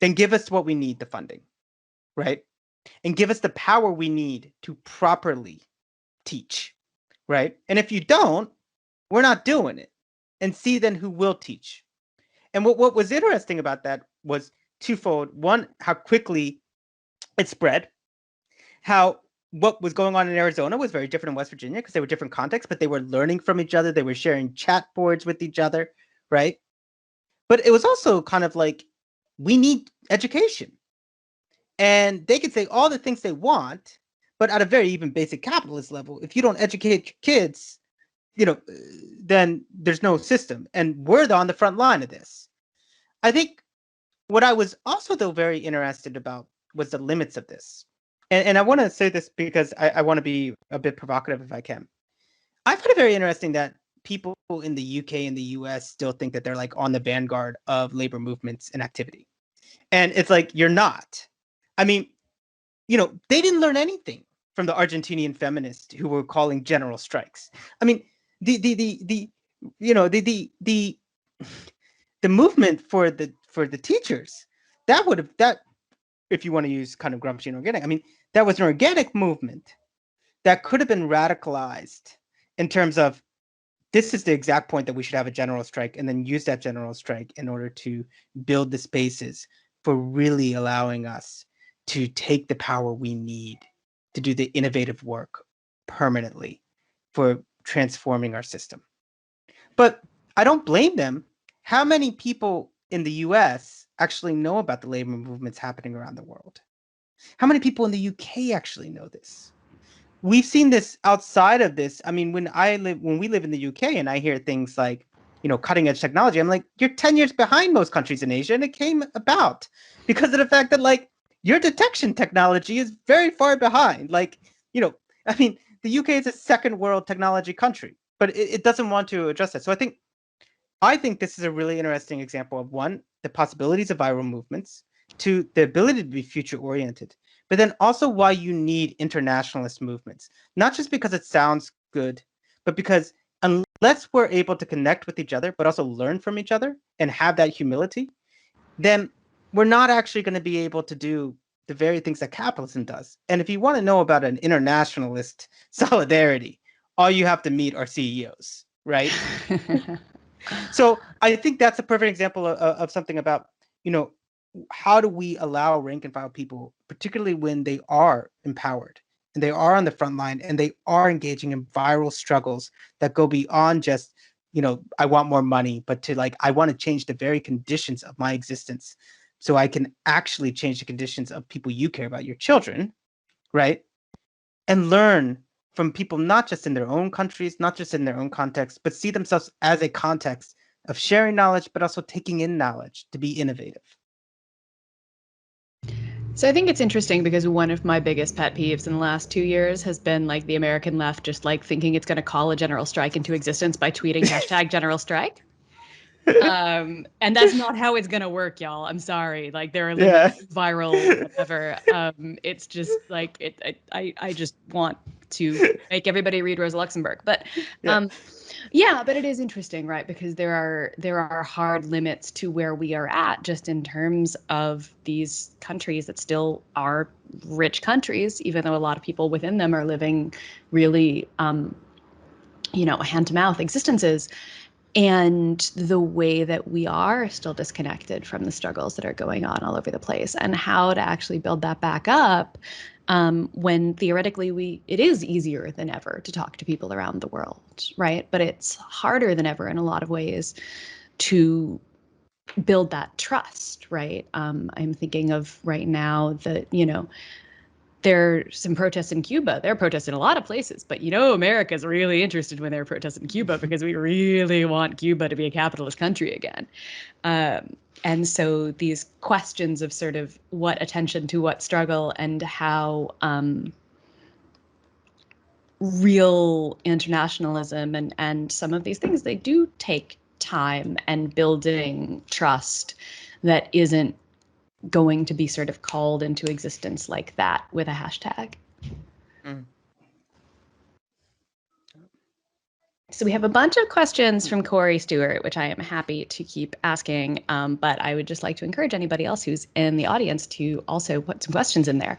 then give us what we need, the funding, right? And give us the power we need to properly teach, right? And if you don't, we're not doing it. And see then who will teach. And what was interesting about that was twofold. One, how quickly it spread, how what was going on in Arizona was very different in West Virginia because they were different contexts, but they were learning from each other. They were sharing chat boards with each other, right? But it was also kind of like, we need education. And they can say all the things they want, but at a very even basic capitalist level, if you don't educate your kids, then there's no system. And we're on the front line of this. I think what I was also, though, very interested about was the limits of this. And I want to say this because I want to be a bit provocative if I can. I find it very interesting that people in the UK and the US still think that they're like on the vanguard of labor movements and activity. And it's like, you're not. I mean, they didn't learn anything from the Argentinian feminists who were calling general strikes. I mean, the movement for the teachers, that if you want to use kind of Gramscian organic, I mean, that was an organic movement that could have been radicalized in terms of, this is the exact point that we should have a general strike, and then use that general strike in order to build the spaces for really allowing us to take the power we need to do the innovative work permanently for transforming our system. But I don't blame them. How many people in the US actually know about the labor movements happening around the world? How many people in the UK actually know this? We've seen this outside of this. I mean, when we live in the UK and I hear things like, cutting edge technology, I'm like, you're 10 years behind most countries in Asia. And it came about because of the fact that like your detection technology is very far behind. Like, I mean, the UK is a second world technology country, but it doesn't want to address that. So I think this is a really interesting example of, one, the possibilities of viral movements, two, the ability to be future oriented, but then also why you need internationalist movements, not just because it sounds good, but because unless we're able to connect with each other, but also learn from each other and have that humility, then we're not actually going to be able to do the very things that capitalism does. And if you want to know about an internationalist solidarity, all you have to meet are CEOs, right? So I think that's a perfect example of something about, how do we allow rank and file people, particularly when they are empowered and they are on the front line and they are engaging in viral struggles that go beyond just, I want more money, but to like, I want to change the very conditions of my existence so I can actually change the conditions of people you care about, your children, right? And learn from people, not just in their own countries, not just in their own context, but see themselves as a context of sharing knowledge, but also taking in knowledge to be innovative. So I think it's interesting because one of my biggest pet peeves in the last 2 years has been like the American left just like thinking it's going to call a general strike into existence by tweeting hashtag general strike. And that's not how it's going to work, y'all. I'm sorry. Like there are viral, whatever. It's just like I just want to make everybody read Rosa Luxemburg. But but it is interesting, right? Because there are hard limits to where we are at just in terms of these countries that still are rich countries, even though a lot of people within them are living really, hand-to-mouth existences. And the way that we are still disconnected from the struggles that are going on all over the place, and how to actually build that back up when theoretically it is easier than ever to talk to people around the world, right? But it's harder than ever in a lot of ways to build that trust, right? I'm thinking of right now that, there's some protests in Cuba. There are protests in a lot of places, but America's really interested when there are protests in Cuba because we really want Cuba to be a capitalist country again. And so these questions of sort of what attention to what struggle and how real internationalism and some of these things, they do take time and building trust that isn't going to be sort of called into existence like that with a hashtag. Mm. So we have a bunch of questions from Corey Stewart, which I am happy to keep asking, but I would just like to encourage anybody else who's in the audience to also put some questions in there.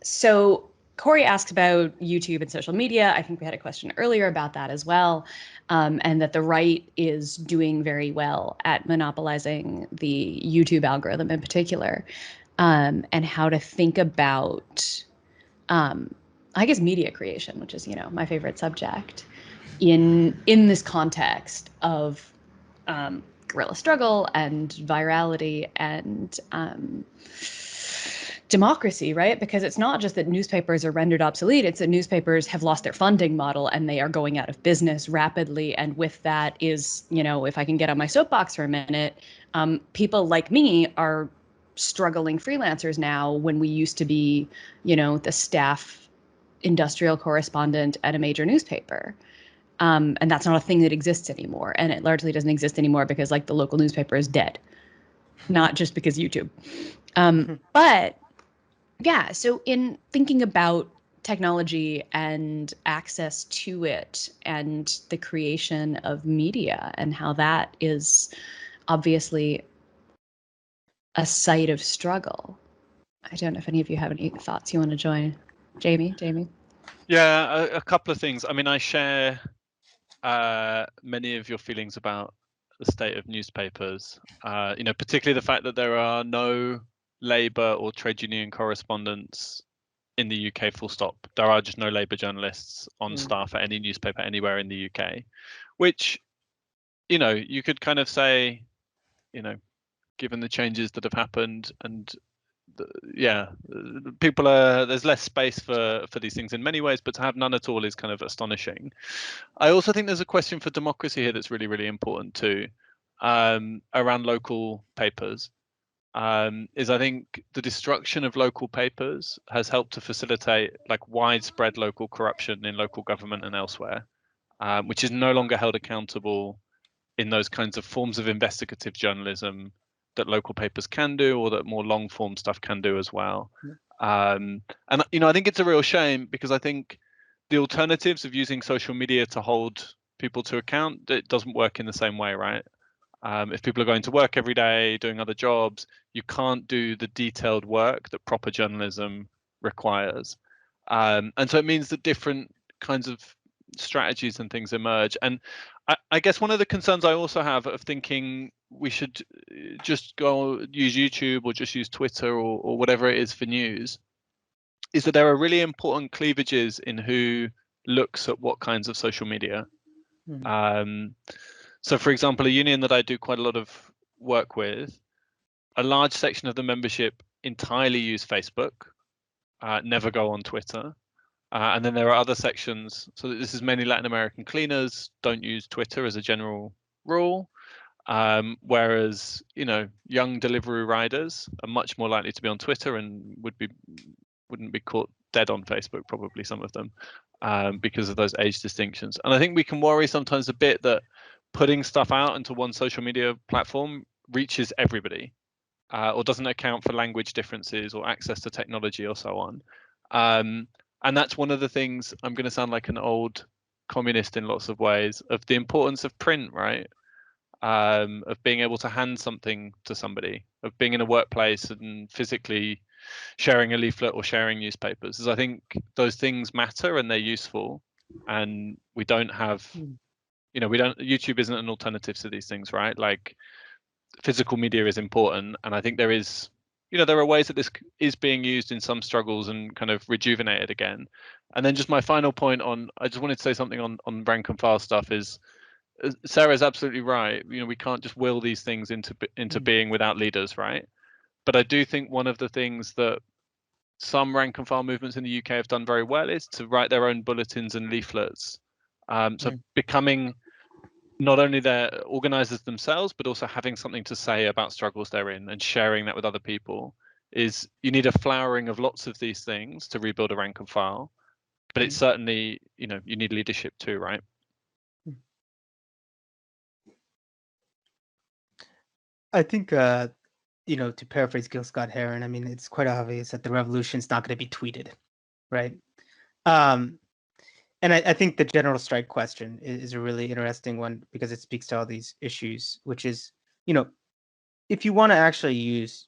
So Corey asks about YouTube and social media. I think we had a question earlier about that as well, and that the right is doing very well at monopolizing the YouTube algorithm in particular, and how to think about, I guess, media creation, which is, my favorite subject, in this context of guerrilla struggle and virality and democracy, right? Because it's not just that newspapers are rendered obsolete, it's that newspapers have lost their funding model and they are going out of business rapidly. And with that is, if I can get on my soapbox for a minute, people like me are struggling freelancers now when we used to be, the staff industrial correspondent at a major newspaper. And that's not a thing that exists anymore. And it largely doesn't exist anymore because the local newspaper is dead, not just because YouTube. But yeah, so in thinking about technology and access to it and the creation of media and how that is obviously a site of struggle. I don't know if any of you have any thoughts you want to join. Jamie? Yeah, a couple of things. I mean, I share many of your feelings about the state of newspapers, particularly the fact that there are no Labour or trade union correspondents in the UK, full stop. There are just no Labour journalists on staff at any newspaper anywhere in the UK, which, you could kind of say, given the changes that have happened and people there's less space for these things in many ways, but to have none at all is kind of astonishing. I also think there's a question for democracy here that's really, really important too, around local papers. Is I think the destruction of local papers has helped to facilitate widespread local corruption in local government and elsewhere, which is no longer held accountable in those kinds of forms of investigative journalism that local papers can do, or that more long form stuff can do as well. And I think it's a real shame, because I think the alternatives of using social media to hold people to account, it doesn't work in the same way, right? If people are going to work every day, doing other jobs, you can't do the detailed work that proper journalism requires. And so it means that different kinds of strategies and things emerge. And I guess one of the concerns I also have of thinking we should just go use YouTube or just use Twitter or whatever it is for news, is that there are really important cleavages in who looks at what kinds of social media. So, for example, a union that I do quite a lot of work with, a large section of the membership entirely use Facebook, never go on Twitter. And then there are other sections, so this is mainly Latin American cleaners, don't use Twitter as a general rule. Whereas, young delivery riders are much more likely to be on Twitter and wouldn't be caught dead on Facebook, probably some of them, because of those age distinctions. And I think we can worry sometimes a bit that putting stuff out into one social media platform reaches everybody, or doesn't account for language differences or access to technology or so on. And that's one of the things, I'm going to sound like an old communist in lots of ways, of the importance of print, right? Of being able to hand something to somebody, of being in a workplace and physically sharing a leaflet or sharing newspapers. Is I think those things matter and they're useful, and we don't have, YouTube isn't an alternative to these things, right? Like, physical media is important, and I think there is, there are ways that this is being used in some struggles and kind of rejuvenated again. And then just my final point I just wanted to say something on rank and file stuff is, Sarah's absolutely right. We can't just will these things into being without leaders, right? But I do think one of the things that some rank and file movements in the UK have done very well is to write their own bulletins and leaflets. So becoming not only their organizers themselves, but also having something to say about struggles they're in and sharing that with other people. Is you need a flowering of lots of these things to rebuild a rank and file, but it's certainly, you know, you need leadership too, right? I think, you know, to paraphrase Gil Scott Heron, I mean, it's quite obvious that the revolution's not going to be tweeted, right? And I think the general strike question is a really interesting one because it speaks to all these issues, which is, you know, if you want to actually use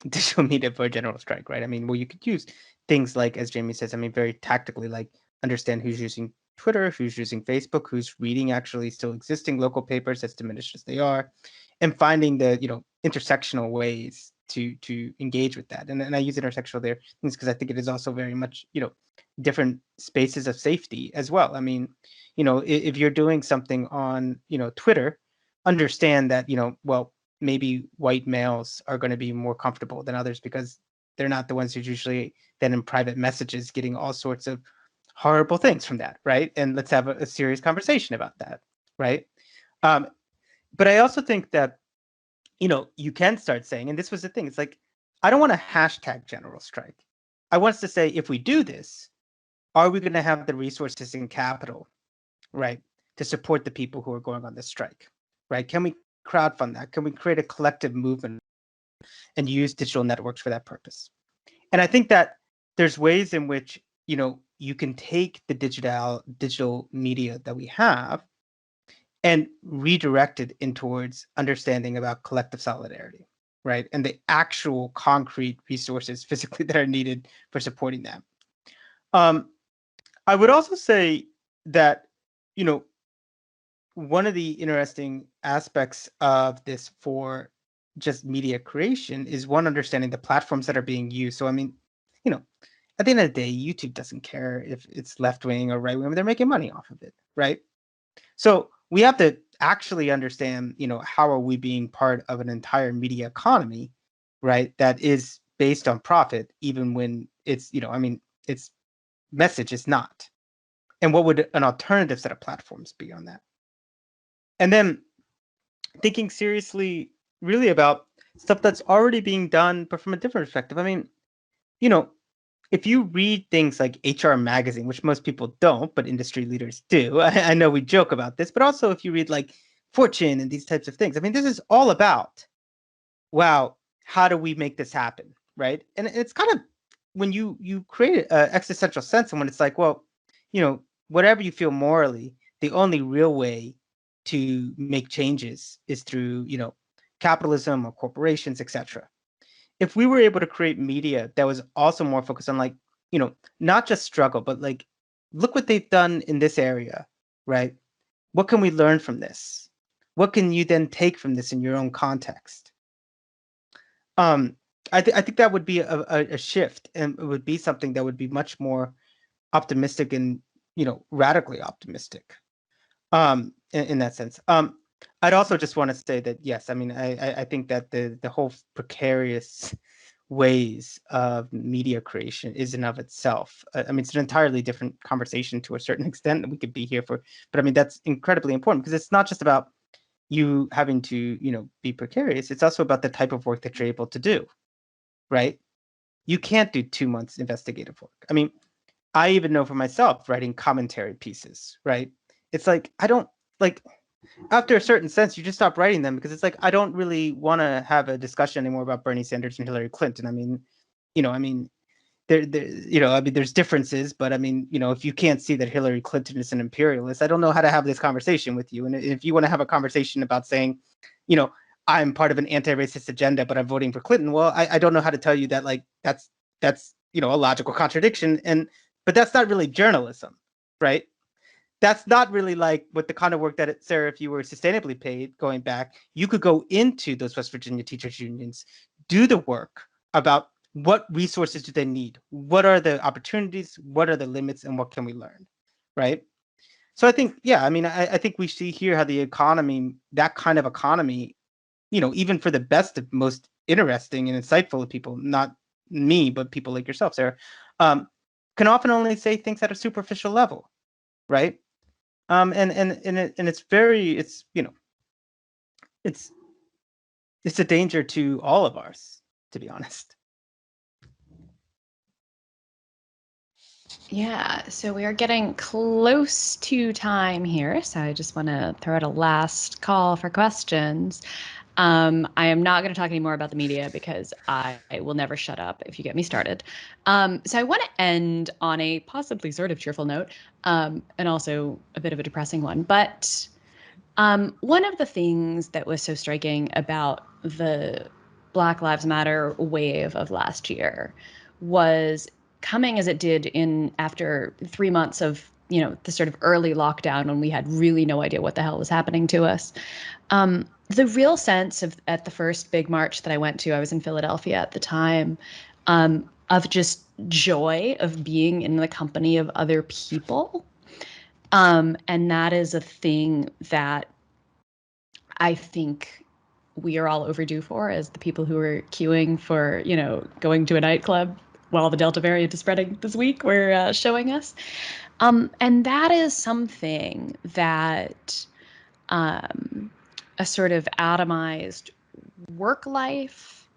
digital media for a general strike, right? I mean, well, you could use things like, as Jamie says, I mean, very tactically, like understand who's using Twitter, who's using Facebook, who's reading actually still existing local papers, as diminished as they are, and finding the, you know, intersectional ways to engage with that. And I use intersectional there because I think it is also very much, you know, different spaces of safety as well. I mean, you know, if you're doing something on, you know, Twitter, understand that, you know, well, maybe white males are going to be more comfortable than others because they're not the ones who's usually then in private messages getting all sorts of horrible things from that, right? And let's have a serious conversation about that, right? But I also think that, you know, you can start saying, and this was the thing, it's like, I don't want to hashtag general strike. I want us to say, if we do this, are we going to have the resources and capital, right, to support the people who are going on this strike, right? Can we crowdfund that? Can we create a collective movement and use digital networks for that purpose? And I think that there's ways in which, you know, you can take the digital media that we have and redirect it in towards understanding about collective solidarity, right? And the actual concrete resources physically that are needed for supporting that. I would also say that, you know, one of the interesting aspects of this for just media creation is one, understanding the platforms that are being used. So, I mean, you know, at the end of the day, YouTube doesn't care if it's left wing or right wing. They're making money off of it, right? So we have to actually understand, you know, how are we being part of an entire media economy, right? That is based on profit, even when it's, you know, I mean, its message is not. And what would an alternative set of platforms be on that? And then thinking seriously, really about stuff that's already being done, but from a different perspective. I mean, you know, if you read things like HR Magazine, which most people don't, but industry leaders do, I know we joke about this, but also if you read like Fortune and these types of things, I mean, this is all about, wow, how do we make this happen, right? And it's kind of when you create an existential sense, and when it's like, well, you know, whatever you feel morally, the only real way to make changes is through, you know, capitalism or corporations, etc. If we were able to create media that was also more focused on, like, you know, not just struggle, but like, look what they've done in this area, right? What can we learn from this? What can you then take from this in your own context? I think that would be a shift, and it would be something that would be much more optimistic and, you know, radically optimistic. In that sense. I'd also just want to say that, yes, I mean, I think that the whole precarious ways of media creation is in of itself. I mean, it's an entirely different conversation to a certain extent that we could be here for. But I mean, that's incredibly important because it's not just about you having to, you know, be precarious. It's also about the type of work that you're able to do, right? You can't do 2 months investigative work. I mean, I even know for myself, writing commentary pieces, right? It's like, I don't like, after a certain sense, you just stop writing them because it's like, I don't really want to have a discussion anymore about Bernie Sanders and Hillary Clinton. I mean, you know, I mean, you know, I mean, there's differences, but I mean, you know, if you can't see that Hillary Clinton is an imperialist, I don't know how to have this conversation with you. And if you want to have a conversation about saying, you know, I'm part of an anti-racist agenda, but I'm voting for Clinton, well, I don't know how to tell you that, like, that's, you know, a logical contradiction. But that's not really journalism, right? That's not really like what the kind of work that, Sarah, if you were sustainably paid going back, you could go into those West Virginia teachers unions, do the work about what resources do they need? What are the opportunities? What are the limits? And what can we learn? Right. So I think, yeah, I mean, I think we see here how the economy, that kind of economy, you know, even for the best of most interesting and insightful of people, not me, but people like yourself, Sarah, can often only say things at a superficial level, right? And it's very, it's, you know, it's a danger to all of ours, to be honest. Yeah, so we are getting close to time here, so I just want to throw out a last call for questions. I am not going to talk anymore about the media because I will never shut up if you get me started. So I want to end on a possibly sort of cheerful note, and also a bit of a depressing one. But one of the things that was so striking about the Black Lives Matter wave of last year was coming as it did in after 3 months of, you know, the sort of early lockdown when we had really no idea what the hell was happening to us. The real sense of, at the first big march that I went to, I was in Philadelphia at the time, of just joy of being in the company of other people. And that is a thing that I think we are all overdue for as the people who are queuing for, you know, going to a nightclub while the Delta variant is spreading this week were showing us. And that is something that a sort of atomized work life,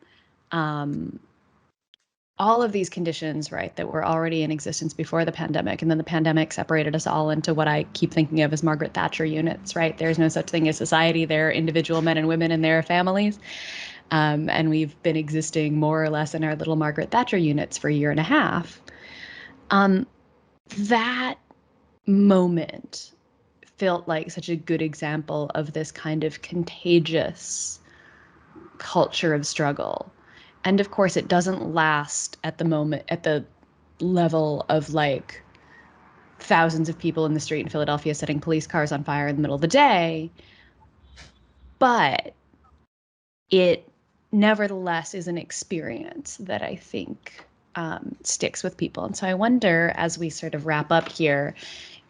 all of these conditions, right, that were already in existence before the pandemic. And then the pandemic separated us all into what I keep thinking of as Margaret Thatcher units, right? There's no such thing as society. There are individual men and women and their families. And we've been existing more or less in our little Margaret Thatcher units for a year and a half. That moment felt like such a good example of this kind of contagious culture of struggle. And of course, it doesn't last at the moment, at the level of like thousands of people in the street in Philadelphia setting police cars on fire in the middle of the day. But it nevertheless is an experience that I think sticks with people. And so I wonder, as we sort of wrap up here,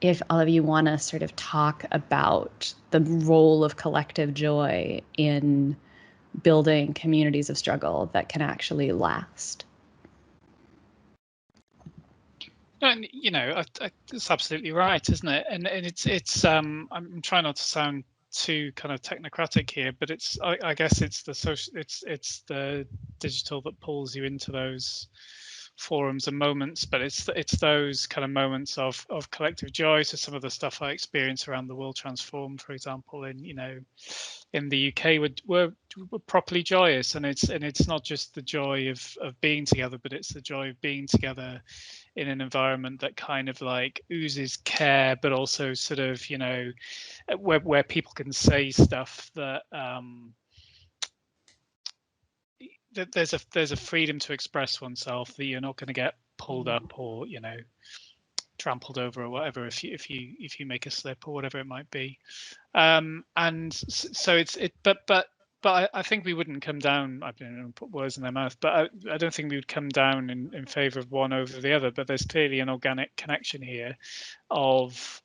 if all of you want to sort of talk about the role of collective joy in building communities of struggle that can actually last. And you know, it's absolutely right, isn't it? And it's I'm trying not to sound too kind of technocratic here, but it's I guess it's the social, it's the digital that pulls you into those forums and moments, but it's those kind of moments of collective joy. So some of the stuff I experience around the World Transform, for example, in, you know, in the UK were properly joyous, and it's not just the joy of being together, but it's the joy of being together in an environment that kind of like oozes care, but also sort of, you know, where people can say stuff that that there's a freedom to express oneself, that you're not going to get pulled up or, you know, trampled over or whatever if you make a slip or whatever it might be. And so but I think we wouldn't come down, I don't know, put words in their mouth, but I don't think we would come down in favor of one over the other. But there's clearly an organic connection here of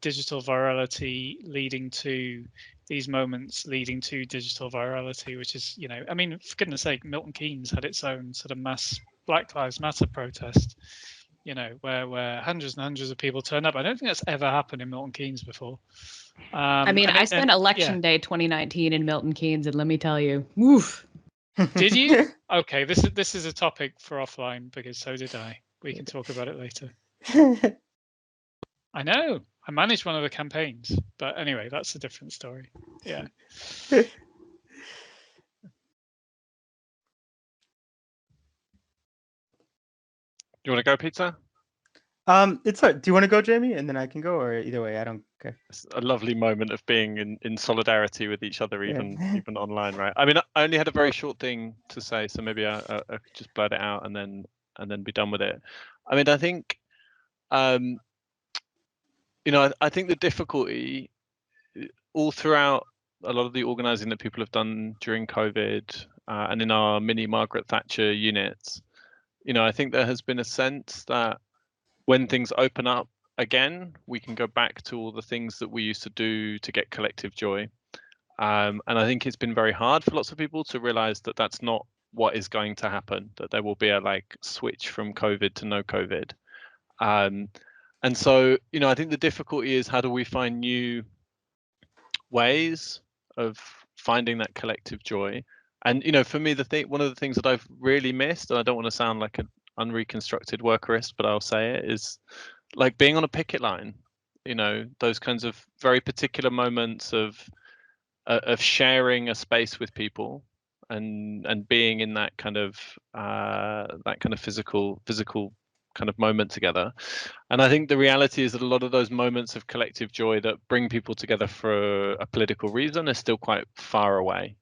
digital virality leading to these moments, leading to digital virality, which is, you know, I mean, for goodness sake, Milton Keynes had its own sort of mass Black Lives Matter protest, you know, where hundreds and hundreds of people turned up. I don't think that's ever happened in Milton Keynes before. I mean, I spent election day 2019 in Milton Keynes, and let me tell you, woof. Did you? Okay, this is a topic for offline, because so did I. We can talk about it later. I know. I managed one of the campaigns, but anyway, that's a different story. Yeah. You want to go, Peter? It's do you want to go, Jamie, and then I can go, or either way, I don't care. It's a lovely moment of being in solidarity with each other, even online, right? I mean, I only had a very short thing to say, so maybe I could just blurt it out and then be done with it. I mean, I think, you know, I think the difficulty all throughout a lot of the organising that people have done during COVID and in our mini Margaret Thatcher units, you know, I think there has been a sense that when things open up again, we can go back to all the things that we used to do to get collective joy. And I think it's been very hard for lots of people to realize that that's not what is going to happen, that there will be a like switch from COVID to no COVID. And so, you know, I think the difficulty is, how do we find new ways of finding that collective joy? And, you know, for me, one of the things that I've really missed, and I don't want to sound like an unreconstructed workerist, but I'll say it, is like being on a picket line, you know, those kinds of very particular moments of sharing a space with people, and being in that kind of physical kind of moment together. And I think the reality is that a lot of those moments of collective joy that bring people together for a political reason are still quite far away,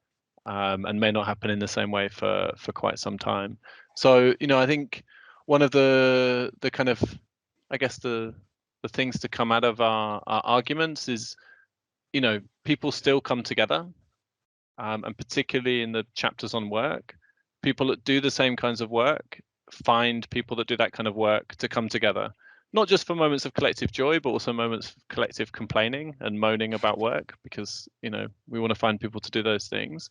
and may not happen in the same way for quite some time. So, you know, I think one of the kind of, I guess, the things to come out of our arguments is, you know, people still come together, and particularly in the chapters on work, people that do the same kinds of work find people that do that kind of work to come together, not just for moments of collective joy, but also moments of collective complaining and moaning about work, because, you know, we want to find people to do those things.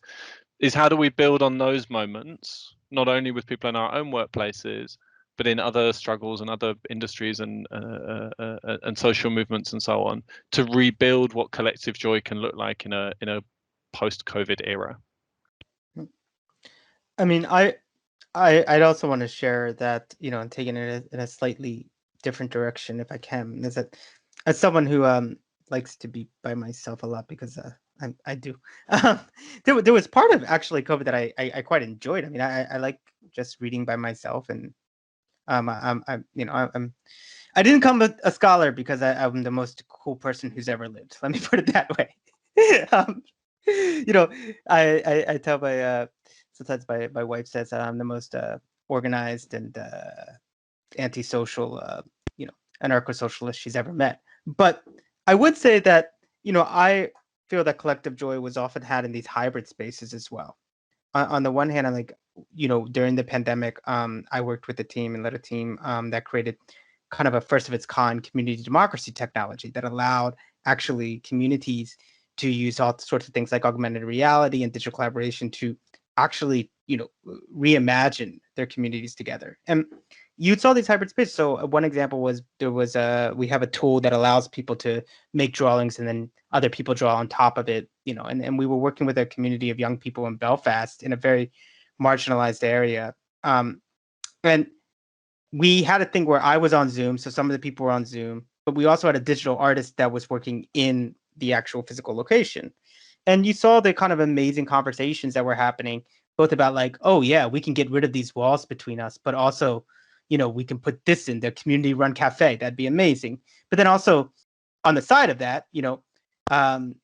Is how do we build on those moments, not only with people in our own workplaces, but in other struggles and other industries and social movements and so on, to rebuild what collective joy can look like in a post-COVID era. I mean, I'd also want to share that, you know, and taking it in a slightly different direction, if I can, is that as someone who likes to be by myself a lot, because I do. There was part of actually COVID that I quite enjoyed. I mean, I like just reading by myself, and I didn't become a scholar because I'm the most cool person who's ever lived. Let me put it that way. You know, I tell my sometimes my wife says that I'm the most organized and antisocial, anarcho-socialist she's ever met. But I would say that, you know, I feel that collective joy was often had in these hybrid spaces as well. On the one hand, I'm like, you know, during the pandemic, I worked with a team and led a team that created kind of a first of its kind community democracy technology that allowed actually communities to use all sorts of things like augmented reality and digital collaboration to actually, you know, reimagine their communities together. And you saw these hybrid spaces. So one example was we have a tool that allows people to make drawings and then other people draw on top of it, you know, and we were working with a community of young people in Belfast in a very marginalized area. And we had a thing where I was on Zoom, so some of the people were on Zoom, but we also had a digital artist that was working in the actual physical location. And you saw the kind of amazing conversations that were happening, both about like, oh yeah, we can get rid of these walls between us, but also, you know, we can put this in the community run cafe. That'd be amazing. But then also on the side of that, you know, I'm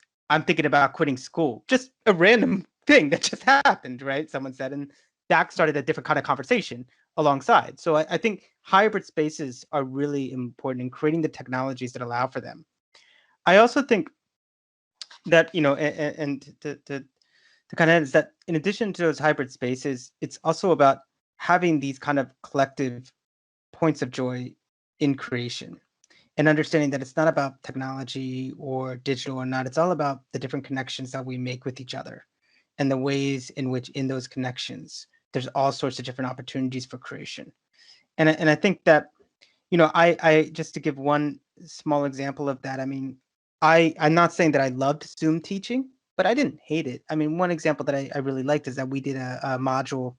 thinking about quitting school. Just a random thing that just happened, right? Someone said, and that started a different kind of conversation alongside. So I think hybrid spaces are really important in creating the technologies that allow for them. I also think that, you know, and to kind of end is that in addition to those hybrid spaces, it's also about having these kind of collective points of joy in creation, and understanding that it's not about technology or digital or not. It's all about the different connections that we make with each other and the ways in which in those connections, there's all sorts of different opportunities for creation. And I think that, you know, I just to give one small example of that, I mean, I'm not saying that I loved Zoom teaching, but I didn't hate it. I mean, one example that I really liked is that we did a module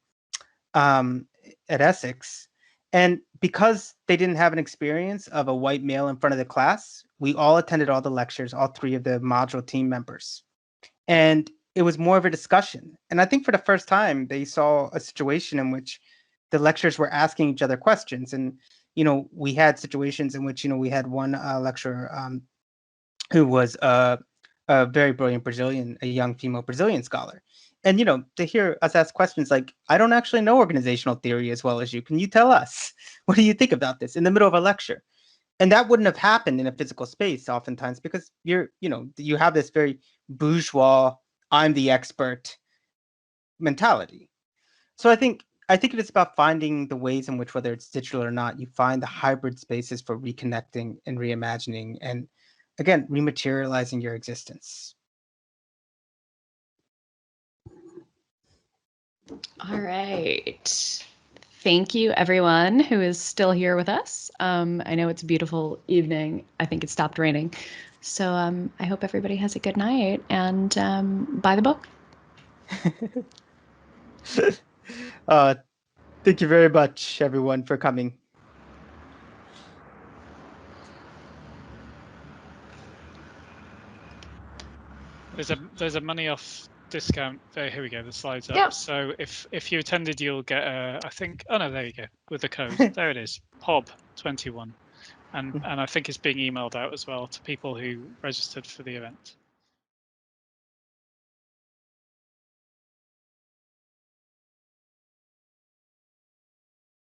at Essex. And because they didn't have an experience of a white male in front of the class, we all attended all the lectures, all three of the module team members. And it was more of a discussion. And I think for the first time, they saw a situation in which the lecturers were asking each other questions. And, you know, we had situations in which, you know, we had one lecturer who was a very brilliant Brazilian, a young female Brazilian scholar. And, you know, to hear us ask questions like, I don't actually know organizational theory as well as you. Can you tell us? What do you think about this in the middle of a lecture? And that wouldn't have happened in a physical space oftentimes because you know, you have this very bourgeois, I'm the expert mentality. So I think it is about finding the ways in which, whether it's digital or not, you find the hybrid spaces for reconnecting and reimagining and, again, rematerializing your existence. All right. Thank you, everyone who is still here with us. I know it's a beautiful evening. I think it stopped raining. So I hope everybody has a good night and buy the book. Thank you very much, everyone, for coming. There's a money off discount there. Here we go. The slide's up. Yeah. So if you attended, you'll get I think. Oh no, there you go with the code. There it is. POB21, and I think it's being emailed out as well to people who registered for the event.